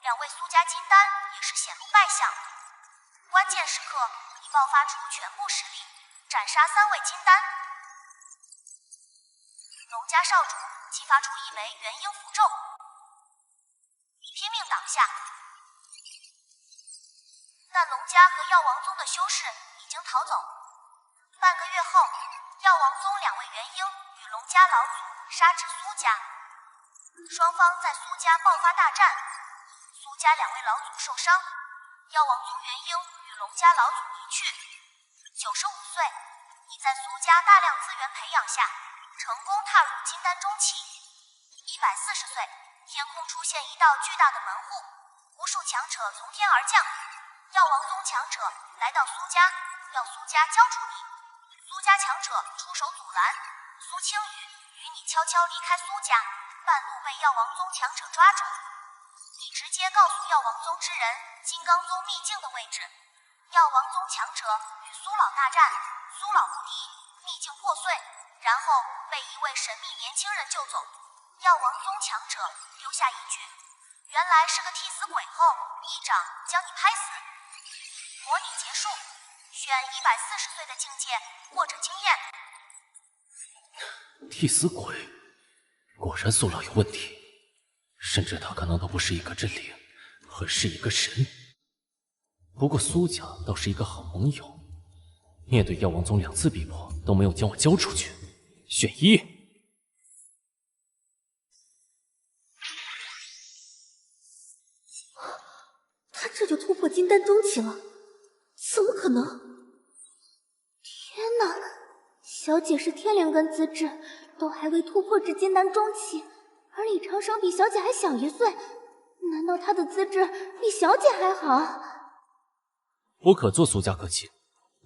2位苏家金丹也是显露败相，关键时刻你爆发出全部实力，斩杀3位金丹。龙家少主激发出一枚元婴符咒，你拼命挡下，但龙家和药王宗的修士已经逃走。半个月后，药王宗2位元婴与龙家老祖杀至苏家，双方在苏家爆发大战。苏家2位老祖受伤，药王宗元婴与龙家老祖离去。95岁，你在苏家大量资源培养下，成功踏入金丹中期。140岁，天空出现一道巨大的门户，无数强者从天而降。药王宗强者来到苏家，要苏家交出你。苏家强者出手阻拦，苏青羽与你悄悄离开苏家，半路被药王宗强者抓住。你直接告诉药王宗之人金刚宗秘境的位置。药王宗强者与苏老大战，苏老不敌，秘境破碎，然后被一位神秘年轻人救走。药王宗强者留下一句：原来是个替死鬼后，一掌将你拍死。模拟结束，选140岁的境界或者经验。替死鬼，果然苏老有问题，甚至他可能都不是一个真灵，而是一个神。不过苏家倒是一个好盟友，面对药王宗2次逼迫都没有将我交出去，选1。他这就突破金丹中期了，怎么可能？天哪，小姐是天灵根资质，都还未突破至金丹中期，而李长生比小姐还小1岁，难道他的资质比小姐还好？我可做苏家客卿，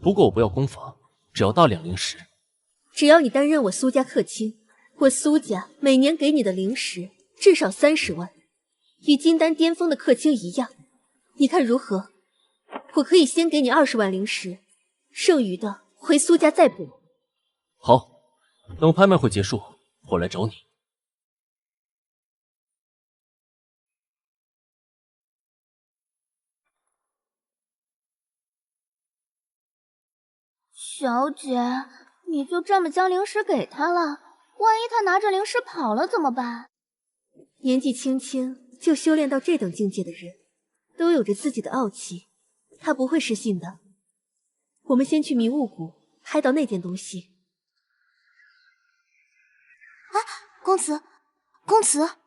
不过我不要功法，只要大量灵石。只要你担任我苏家客卿，我苏家每年给你的灵石至少30万，与金丹巅峰的客卿一样。你看如何？我可以先给你20万灵石，剩余的回苏家再补。好，等拍卖会结束，我来找你。小姐，你就这么将灵石给他了？万一他拿着灵石跑了怎么办？年纪轻轻就修炼到这等境界的人，都有着自己的傲气，他不会失信的。我们先去迷雾谷拍到那件东西。啊，公子，公子，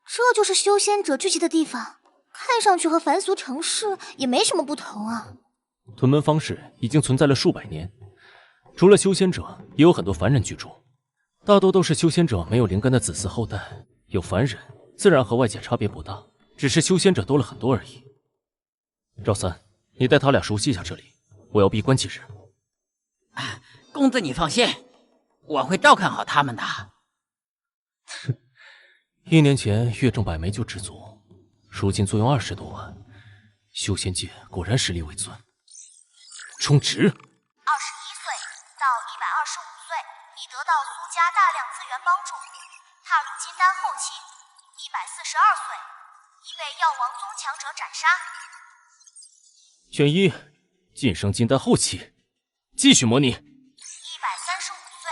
这就是修仙者聚集的地方，看上去和凡俗城市也没什么不同啊。屯门方氏已经存在了数百年，除了修仙者，也有很多凡人居住，大多都是修仙者没有灵根的子嗣后代。有凡人，自然和外界差别不大，只是修仙者多了很多而已。赵三，你带他俩熟悉一下这里，我要闭关几日。公子你放心，我会照看好他们的。1年前月中百枚就知足，如今坐拥20多万，修仙界果然实力为尊。充值。21岁到125岁，你得到苏家大量资源帮助，踏入金丹后期。142岁，已被药王宗强者斩杀。选1，晋升金丹后期。继续模拟。135岁，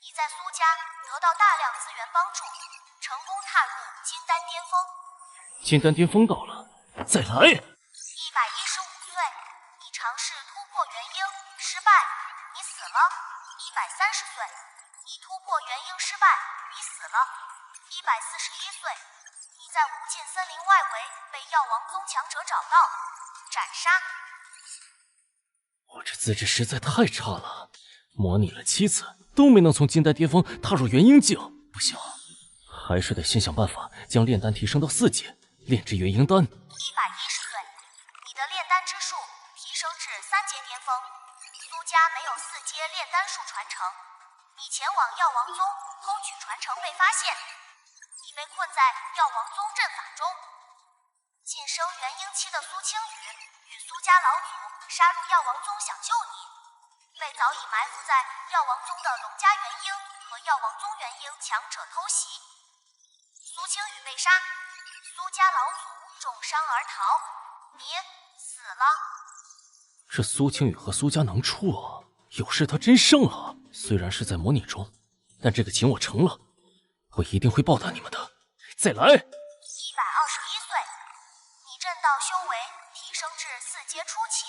你在苏家得到大量资源帮助，成功踏入金丹巅峰。金丹巅峰到了，再来。115岁，你尝试突破元婴，失败，你死了。130岁，你突破元婴失败，你死了。141岁，你在无尽森林外围被药王宗强者找到，斩杀。我这资质实在太差了，模拟了7次都没能从金丹巅峰踏入元婴境，不行，还是得先想办法将炼丹提升到4阶，炼制元婴丹。110岁，你的炼丹之术提升至3阶巅峰，苏家没有4阶炼丹术传承，你前往药王宗偷取传承被发现，你被困在药王宗阵法中。晋升元婴期的苏青羽与苏家老祖杀入药王宗想救你，被早已埋伏在药王宗的龙家元婴和药王宗元婴强者偷袭。苏青羽被杀，苏家老祖重伤而逃，你死了。这苏青羽和苏家能处啊，有事他真胜了。虽然是在模拟中，但这个情我成了，我一定会报答你们的。再来。121岁，你阵道修为提升至4阶初期。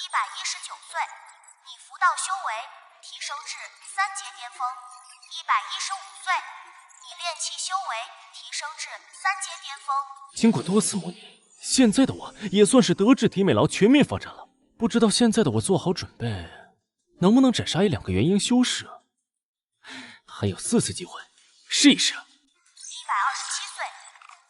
119岁，你符道修为提升至3阶巅峰。115岁，你炼气修为提升至3阶巅峰。经过多次模拟，现在的我也算是德智体美劳全面发展了。不知道现在的我做好准备，能不能斩杀1-2个元婴修士？还有4次机会，试一试。127岁，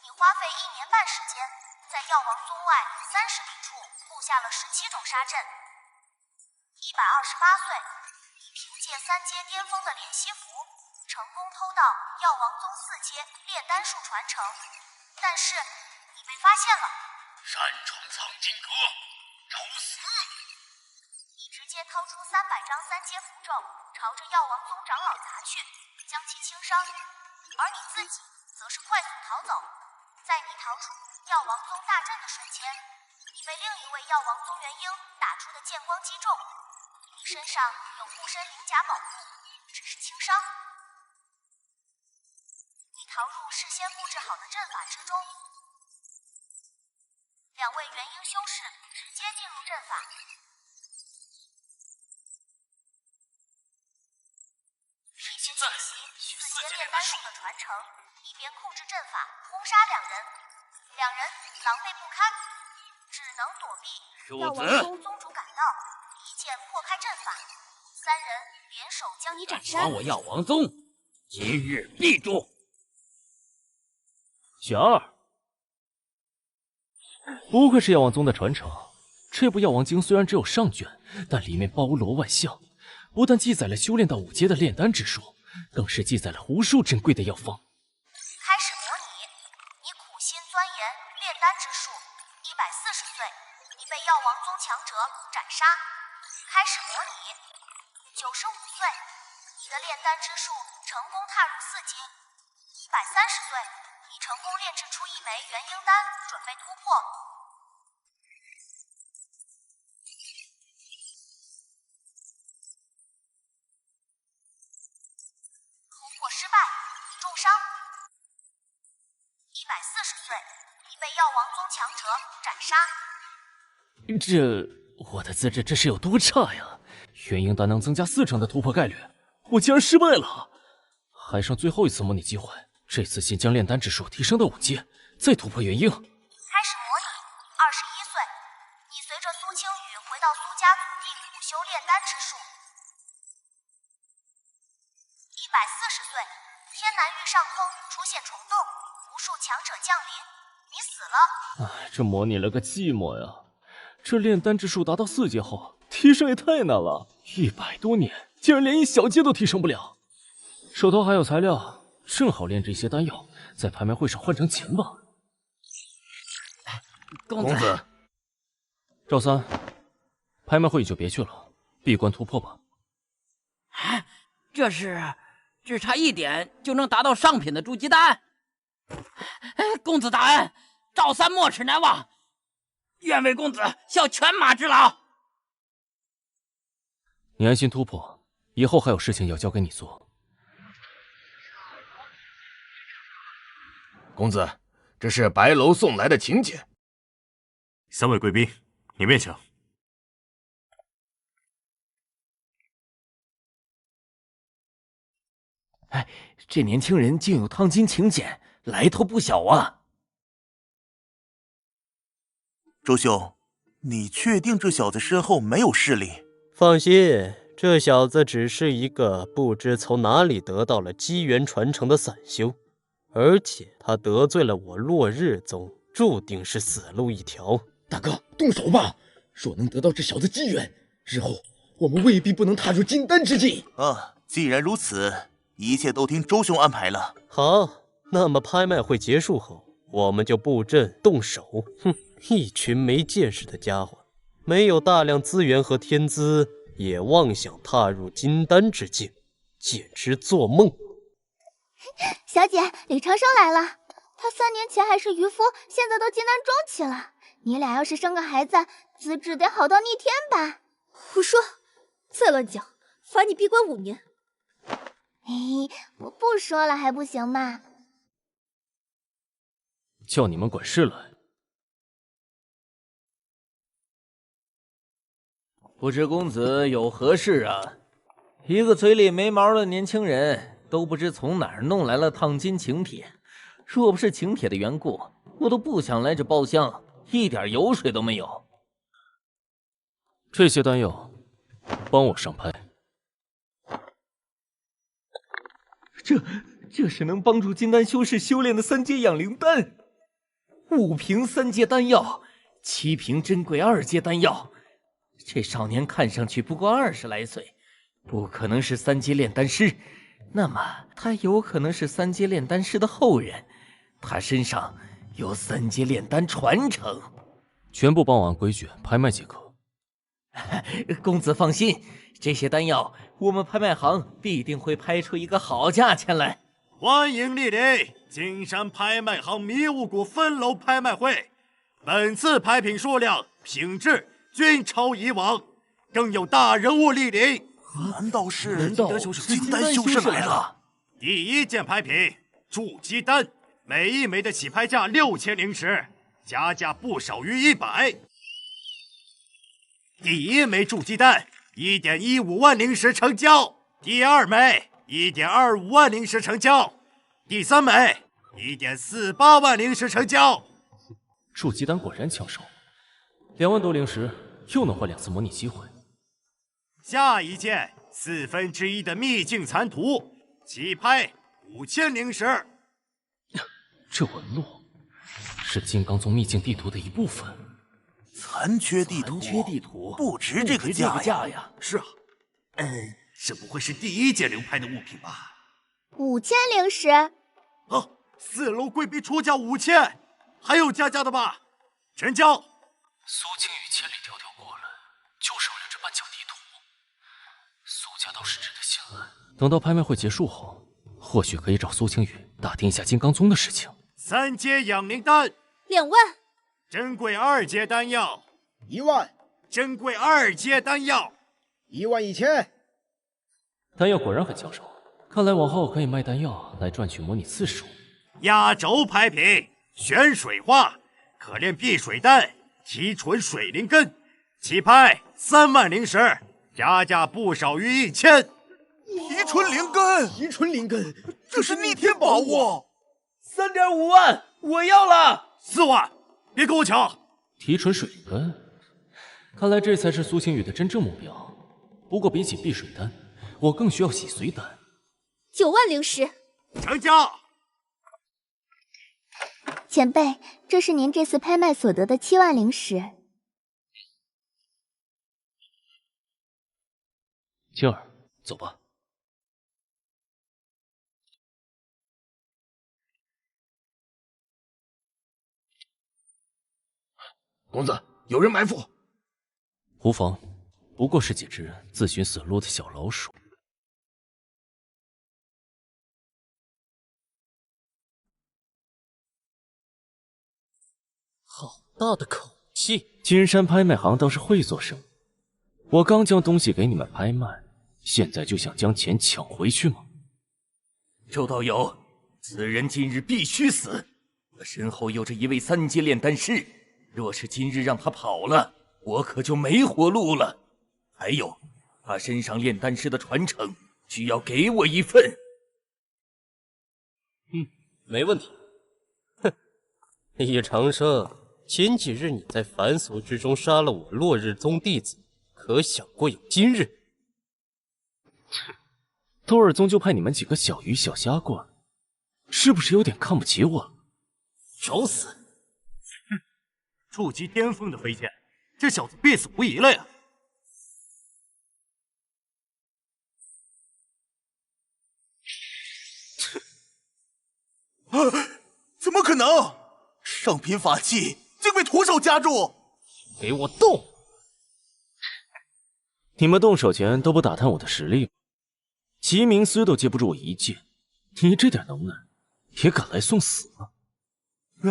你花费1年半时间，在药王宗外30里处布下了17种杀阵。128岁，你凭借3阶巅峰的练习符，成功偷到药王宗4阶炼丹术传承，但是你被发现了。擅闯藏经阁，找死！你直接掏出300张3阶符咒，朝着药王宗长老砸去，将其轻伤，而你自己则是快速逃走。在你逃出药王宗大阵的瞬间，你被另一位药王宗元婴打出的剑光击中，你身上有护身灵甲保护，只是轻伤。你逃入事先布置好的阵法之中，2位元婴修士直接进入阵法。一边进行4阶炼丹术的传承，一边控制阵法轰杀2人，2人狼狈不堪，只能躲避。药王宗宗主赶到，一剑破开阵法，3人联手将你斩杀。还我药王宗，今日必诛！雪儿，不愧是药王宗的传承。这部药王经虽然只有上卷，但里面包罗万象，不但记载了修炼到5阶的炼丹之术，更是记载了无数珍贵的药方。开始模拟，你苦心钻研炼丹之术。140岁，你被药王宗强者斩杀。开始模拟，95岁，你的炼丹之术成功踏入4阶。130岁，你成功炼制出1枚元婴丹，准备突破。突破失败，你重伤。140岁，你被药王宗强者斩杀。我的资质这是有多差呀？元婴丹能增加40%的突破概率，我竟然失败了！还剩最后一次模拟机会，这次先将炼丹之术提升到5阶，再突破元婴。开始模拟，21岁，你随着苏青羽回到苏家祖地苦修炼丹之术。140岁，天南域上空出现虫洞，无数强者降临，你死了。哎，这模拟了个寂寞呀！这炼丹之术达到4阶后，提升也太难了，100多年竟然连1小阶都提升不了。手头还有材料，正好炼制一些丹药，在拍卖会上换成钱吧。公子，赵三，拍卖会就别去了，闭关突破吧。啊，这是只差1点就能达到上品的筑基丹。公子大恩，赵三没齿难忘，愿为公子效犬马之劳。你安心突破，以后还有事情要交给你做。公子，这是白楼送来的请柬。3位贵宾，里面请。哎，这年轻人竟有烫金请柬，来头不小啊！周兄，你确定这小子身后没有势力？放心，这小子只是一个不知从哪里得到了机缘传承的散修，而且他得罪了我落日宗，注定是死路一条。大哥，动手吧！若能得到这小子机缘，日后我们未必不能踏入金丹之境。既然如此，一切都听周兄安排了。好，那么拍卖会结束后，我们就布阵动手。哼，一群没见识的家伙，没有大量资源和天资，也妄想踏入金丹之境，简直做梦。小姐，李长生来了。他3年前还是渔夫，现在都金丹中期了。你俩要是生个孩子，资质得好到逆天吧？胡说！再乱讲，罚你闭关5年。我不说了还不行吗？叫你们管事来。不知公子有何事啊？一个嘴里没毛的年轻人，都不知从哪儿弄来了烫金请帖。若不是请帖的缘故，我都不想来这包厢。一点油水都没有。这些丹药，帮我上拍。这是能帮助金丹修士修炼的3阶养灵丹，5瓶3阶丹药，7瓶珍贵2阶丹药。这少年看上去不过20来岁，不可能是3阶炼丹师，那么他有可能是3阶炼丹师的后人，他身上有3阶炼丹传承。全部帮我按规矩拍卖即可。公子放心，这些丹药我们拍卖行必定会拍出一个好价钱来。欢迎莅临金山拍卖行迷雾谷分楼拍卖会，本次拍品数量、品质均超以往，更有大人物莅临。难道是金丹修士来了？第一件拍品筑基丹，每一枚的起拍价6000灵石，加价不少于100。第一枚筑基丹1.15万灵石成交，第二枚1.25万灵石成交，第三枚1.48万灵石成交。筑基丹果然抢手，2万多灵石，又能换2次模拟机会。下一件1/4的秘境残图，起拍5000灵石。这纹路是金刚宗秘境地图的一部分。残缺地图不值这个价呀！是啊，这不会是第一件流拍的物品吧？5000灵石。哦，4楼贵宾出价5000，还有加价的吧？成交。苏清雨千里迢迢过来，就是为了这半角地图。苏家倒是值得信赖。等到拍卖会结束后，或许可以找苏清雨打听一下金刚宗的事情。3阶养灵丹2万。珍贵2阶丹药1万，珍贵2阶丹药11000。丹药果然很抢手，看来往后可以卖丹药来赚取模拟次数。压轴拍品玄水花，可炼避水丹，提纯水灵根，起拍3万灵石，加价不少于1000。提纯灵根，提纯灵根，这是逆天宝物。3.5万，我要了。4万，别跟我抢！提纯水灵根，看来这才是苏清雨的真正目标。不过比起避水丹，我更需要洗髓丹。9万灵石，成交。前辈，这是您这次拍卖所得的7万灵石。青儿，走吧。公子，有人埋伏。无妨，不过是几只自寻死路的小老鼠。好大的口气！金山拍卖行倒是会做生意。我刚将东西给你们拍卖，现在就想将钱抢回去吗？周道友，此人今日必须死。我身后有着一位3阶炼丹师，若是今日让他跑了，我可就没活路了。还有，他身上炼丹师的传承，需要给我一份。没问题。哼，易长生，前几日你在凡俗之中杀了我落日宗弟子，可想过有今日？多尔宗就派你们几个小鱼小虾过来，是不是有点看不起我？找死！哼，筑基巅峰的飞剑，这小子必死无疑了呀！怎么可能？上品法器竟被徒手夹住！给我动！你们动手前都不打探我的实力吗？齐明司都接不住我一剑，你这点能耐也敢来送死吗？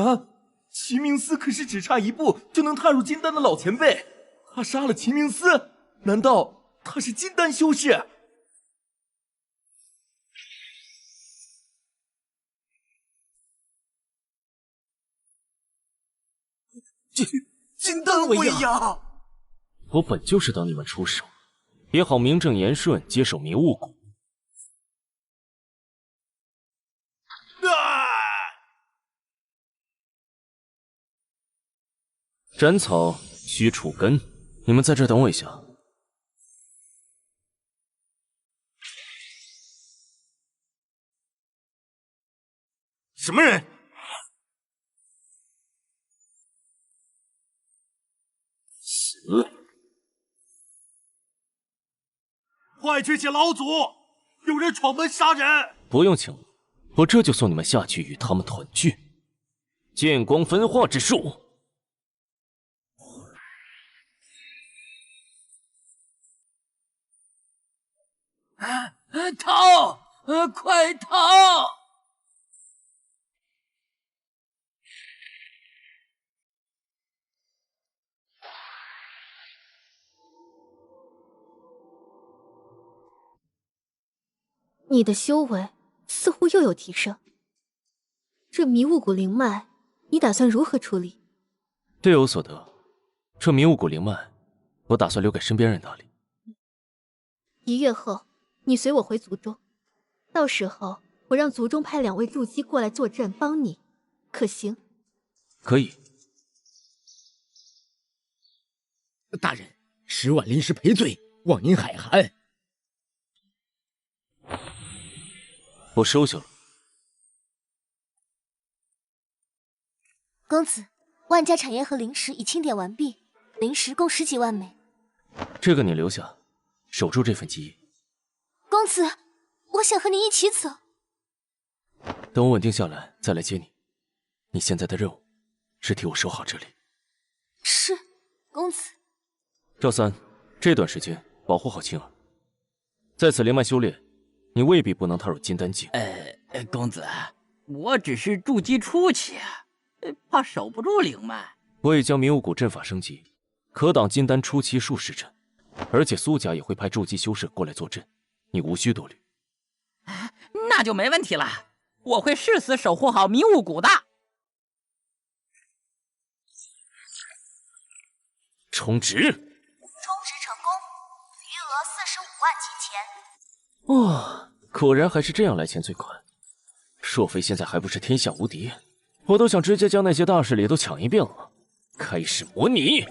啊！齐明司可是只差一步就能踏入金丹的老前辈，他杀了齐明司，难道他是金丹修士？金丹威呀！我本就是等你们出手，也好名正言顺接手迷雾谷。斩草须除根，你们在这等我一下。什么人？死！快去请老祖！有人闯门杀人！不用请了，我这就送你们下去与他们团聚。剑光分化之术。逃！快逃！你的修为似乎又有提升。这迷雾谷灵脉，你打算如何处理？略有所得。这迷雾谷灵脉，我打算留给身边人打理。1月后，你随我回族中，到时候我让族中派2位筑基过来坐镇，帮你，可行？可以。大人，10万临时赔罪，望您海涵。我收下了。公子，万家产业和灵石已清点完毕，灵石共10几万枚。这个你留下，守住这份基业。公子，我想和你一起走。等我稳定下来再来接你。你现在的任务是替我守好这里。是，公子。赵三，这段时间保护好青儿。在此灵脉修炼，你未必不能踏入金丹境。公子，我只是筑基初期，怕守不住灵脉。我已将迷雾谷阵法升级，可挡金丹初期数时辰，而且苏家也会派筑基修士过来坐镇，你无需多虑。那就没问题了，我会誓死守护好迷雾谷的。充值。充值成功，余额45万金钱。哇，果然还是这样来钱最快。若非现在还不是天下无敌，我都想直接将那些大势力都抢一遍了。开始模拟。你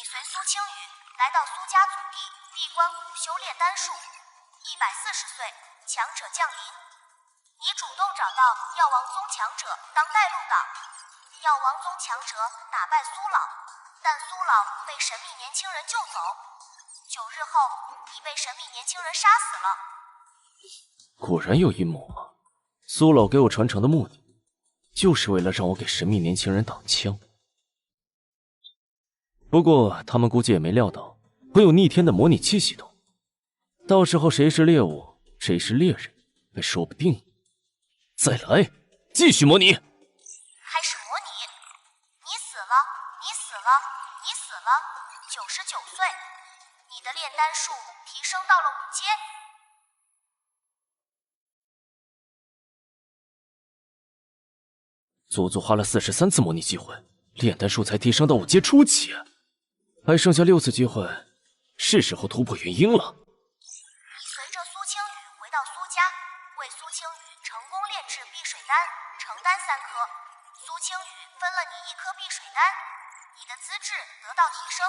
随苏青羽来到苏家祖地闭关谷修炼丹术，140岁强者降临。你主动找到药王宗强者当带路党，药王宗强者打败苏老，但苏老被神秘年轻人救走。9日后，你被神秘年轻人杀死了。果然有阴谋啊！苏老给我传承的目的，就是为了让我给神秘年轻人挡枪。不过他们估计也没料到会有逆天的模拟器系统，到时候谁是猎物，谁是猎人，还说不定。再来，继续模拟。开始模拟。你死了，你死了，你死了。99岁，你的炼丹术提升到了5阶。足足花了43次模拟机会，炼丹术才提升到5阶初期，还剩下6次机会，是时候突破元婴了。你随着苏青羽回到苏家，为苏青羽成功炼制碧水丹，成丹3颗。苏青羽分了你1颗碧水丹，你的资质得到提升。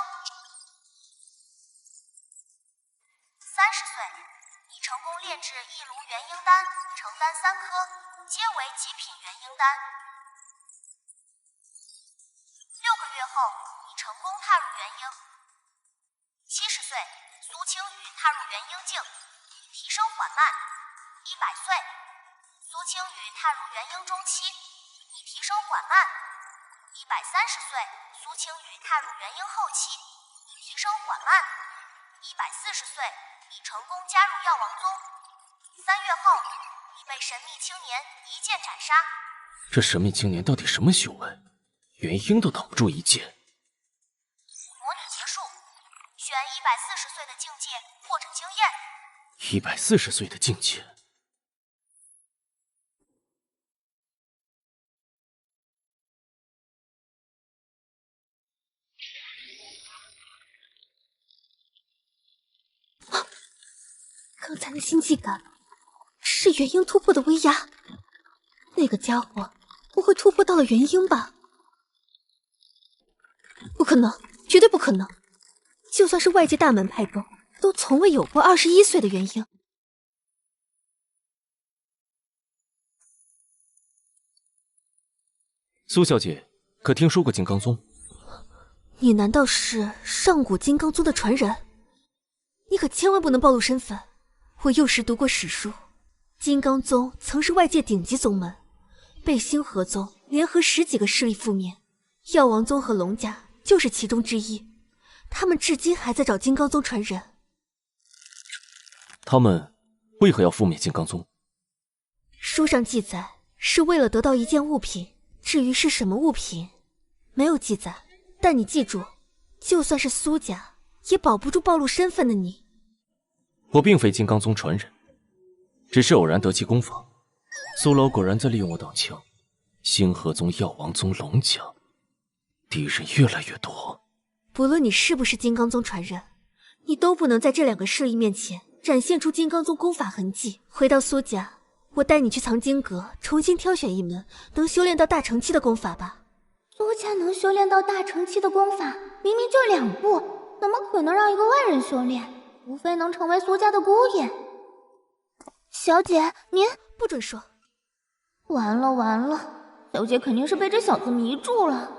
30岁，你成功炼制1炉元婴丹，成丹3颗，皆为极品元婴丹。6个月后，你成功踏入元婴。70岁，苏青羽踏入元婴境，提升缓慢。100岁，苏青羽踏入元婴中期，你提升缓慢。130岁，苏青羽踏入元婴后期，你提升缓慢。140岁，你成功加入药王宗。3月后，你被神秘青年一剑斩杀。这神秘青年到底什么修为？元婴都挡不住一剑。模拟结束，选140岁的境界获得经验。140岁的境界。刚才的心悸感是元婴突破的威压，那个家伙不会突破到了元婴吧？可能，绝对不可能！就算是外界大门派沟，都从未有过21岁的元婴。苏小姐，可听说过金刚宗？你难道是上古金刚宗的传人？你可千万不能暴露身份。我幼时读过史书，金刚宗曾是外界顶级宗门，被星河宗联合10几个势力覆灭，药王宗和龙家就是其中之一。他们至今还在找金刚宗传人。他们为何要覆灭金刚宗？书上记载是为了得到一件物品，至于是什么物品，没有记载。但你记住，就算是苏家，也保不住暴露身份的你。我并非金刚宗传人，只是偶然得其功法。苏老果然在利用我挡枪。星河宗、药王宗、龙家，敌人越来越多。不论你是不是金刚宗传人，你都不能在这2个势力面前展现出金刚宗功法痕迹。回到苏家，我带你去藏经阁，重新挑选一门能修炼到大成期的功法吧。苏家能修炼到大成期的功法，明明就2步，怎么可能让一个外人修炼？无非能成为苏家的姑爷。小姐，您不准说。完了完了，小姐肯定是被这小子迷住了。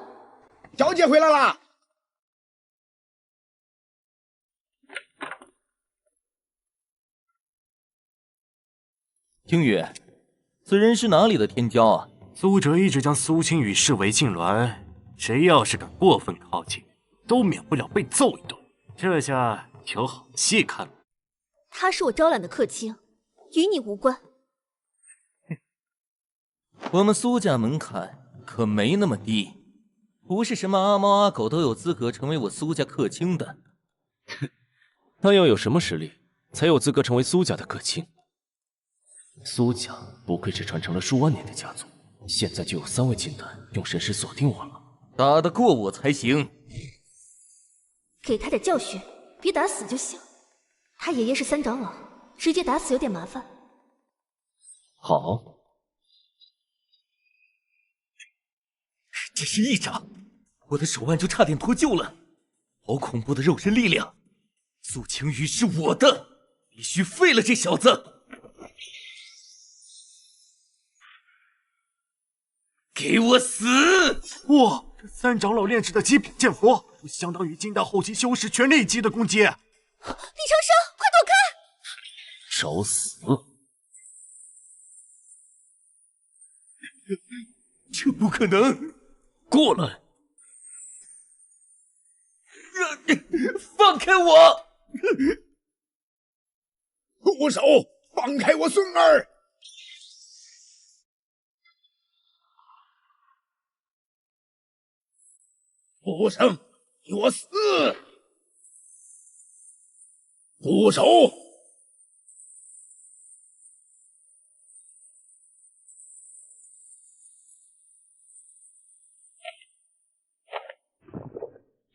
小姐回来啦！听雨，此人是哪里的天骄啊？苏哲一直将苏青雨视为禁脔，谁要是敢过分靠近，都免不了被揍一顿。这下有好戏看了。他是我招揽的客卿，与你无关。我们苏家门槛可没那么低，不是什么阿猫阿狗都有资格成为我苏家客卿的。那要有什么实力，才有资格成为苏家的客卿？苏家不愧是传承了数万年的家族，现在就有3位金丹用神识锁定我了。打得过我才行。给他点教训，别打死就行。他爷爷是3长老，直接打死有点麻烦。好。只是一掌，我的手腕就差点脱臼了。好恐怖的肉身力量！苏青雨是我的，必须废了这小子！给我死！哇，这3长老炼制的极品剑佛，不相当于金丹后期修士全力级的攻击。李长生，快躲开！找死！这不可能！过来！放开我！住手！放开我孙儿！畜生，给我死！住手！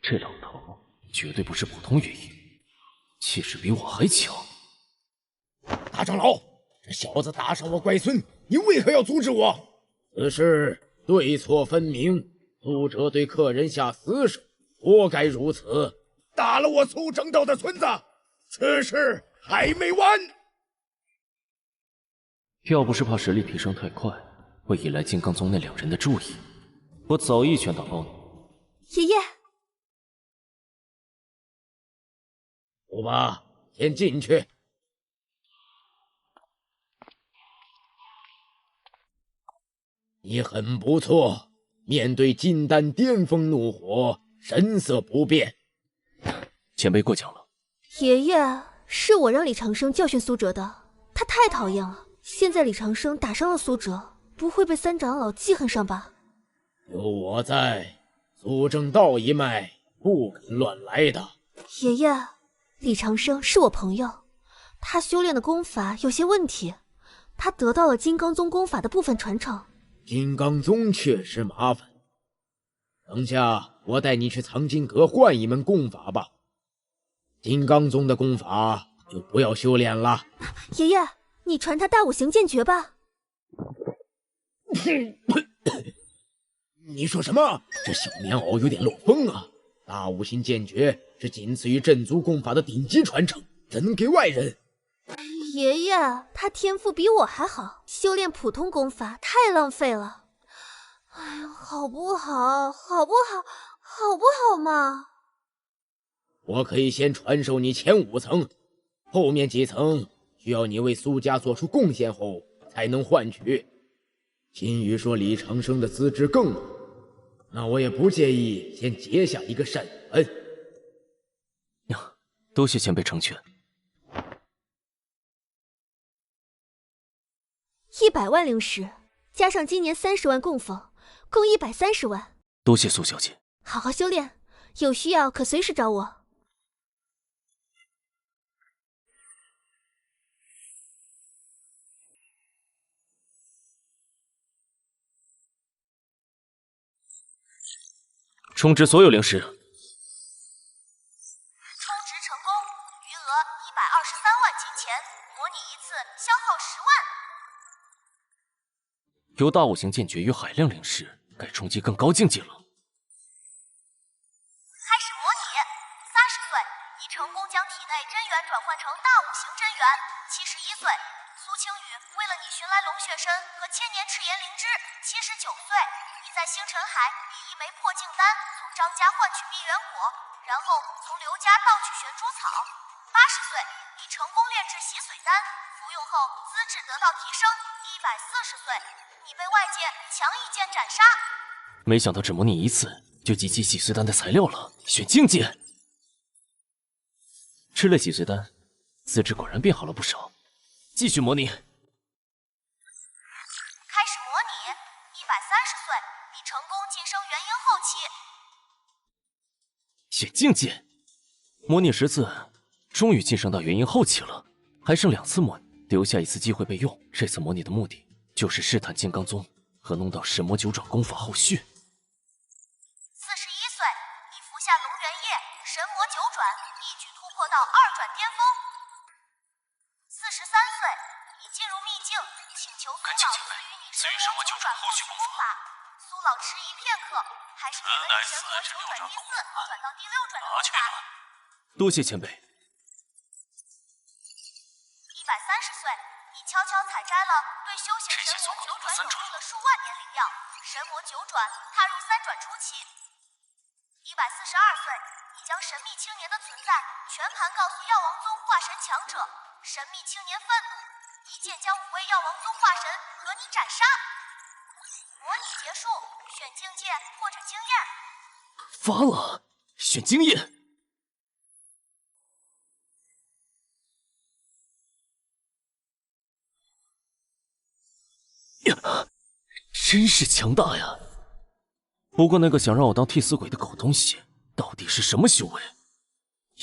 这老头绝对不是普通元婴，气势比我还强。大长老，这小子打伤我乖孙，你为何要阻止我？此事对错分明，苏哲对客人下死手，活该如此。打了我苏正道的孙子，此事还没完。要不是怕实力提升太快，会引来金刚宗那2人的注意，我早一拳打爆你。爷爷。走吧，先进去。你很不错，面对金丹巅峰怒火，神色不变。前辈过奖了。爷爷，是我让李长生教训苏哲的，他太讨厌了。现在李长生打伤了苏哲，不会被3长老记恨上吧？有我在，苏正道一脉不肯乱来的。爷爷，李长生是我朋友，他修炼的功法有些问题，他得到了金刚宗功法的部分传承。金刚宗确实麻烦，等下我带你去藏经阁换一门功法吧。金刚宗的功法就不要修炼了。爷爷，你传他大五行剑诀吧。你说什么？这小棉袄有点漏风啊！大五行剑诀是仅次于阵族功法的顶级传承，怎能给外人？爷爷，他天赋比我还好，修炼普通功法太浪费了。哎呀，好不好？好不好？好不好嘛？我可以先传授你前5层，后面几层需要你为苏家做出贡献后才能换取。金鱼说李长生的资质更猛，那我也不介意先结下一个善缘。多谢前辈成全。100万灵石，加上今年30万供奉，共130万。多谢苏小姐。好好修炼，有需要可随时找我。充值所有灵石。充值成功，余额123万金钱，模拟1次消耗10万。由大五行剑诀与海量灵石，该冲击更高境界了。开始模拟，30岁，已成功将体内真元转换成大五行真元。71岁，苏青羽为了你寻来龙血参和千年赤炎灵芝。79岁，你在星辰海以1枚破镜丹从张家换取蜜源果，然后从刘家盗取玄珠草。80岁，你成功炼制洗髓丹，服用后资质得到提升。140岁，你被外界强一剑斩杀。没想到只模拟1次就集齐洗髓丹的材料了，选境界。吃了洗髓丹，资质果然变好了不少。继续模拟。开始模拟，130岁，你成功晋升元婴后期。选境界，模拟10次，终于晋升到元婴后期了，还剩2次模拟，留下1次机会备用。这次模拟的目的就是试探金刚宗和弄到神魔九转功法后续。41岁，你服下龙元液，神魔九转，一举突破到2转巅峰。43岁，你进入秘境，请求苏老赐予你神魔九转后续功法。苏老迟疑片刻，还是给了你神魔九转第4转到第6转的功法。多谢前辈。130岁，你悄悄采摘了对修行神魔九转有用的数万年灵药，神魔九转踏入3转初期。142岁，你将神秘青年的存在全盘告诉药王宗化神强者，神秘青年愤怒，一剑将5位药王宗化神和你斩杀。模拟结束，选境界或者经验。发了，选经验。呀，真是强大呀！不过那个想让我当替死鬼的狗东西，到底是什么修为？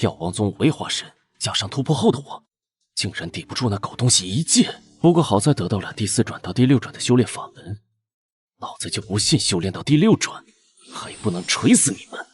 药王宗5位化神，加上突破后的我，竟然抵不住那狗东西一剑。不过好在得到了第4转到第6转的修炼法门，老子就不信修炼到第6转还不能锤死你们。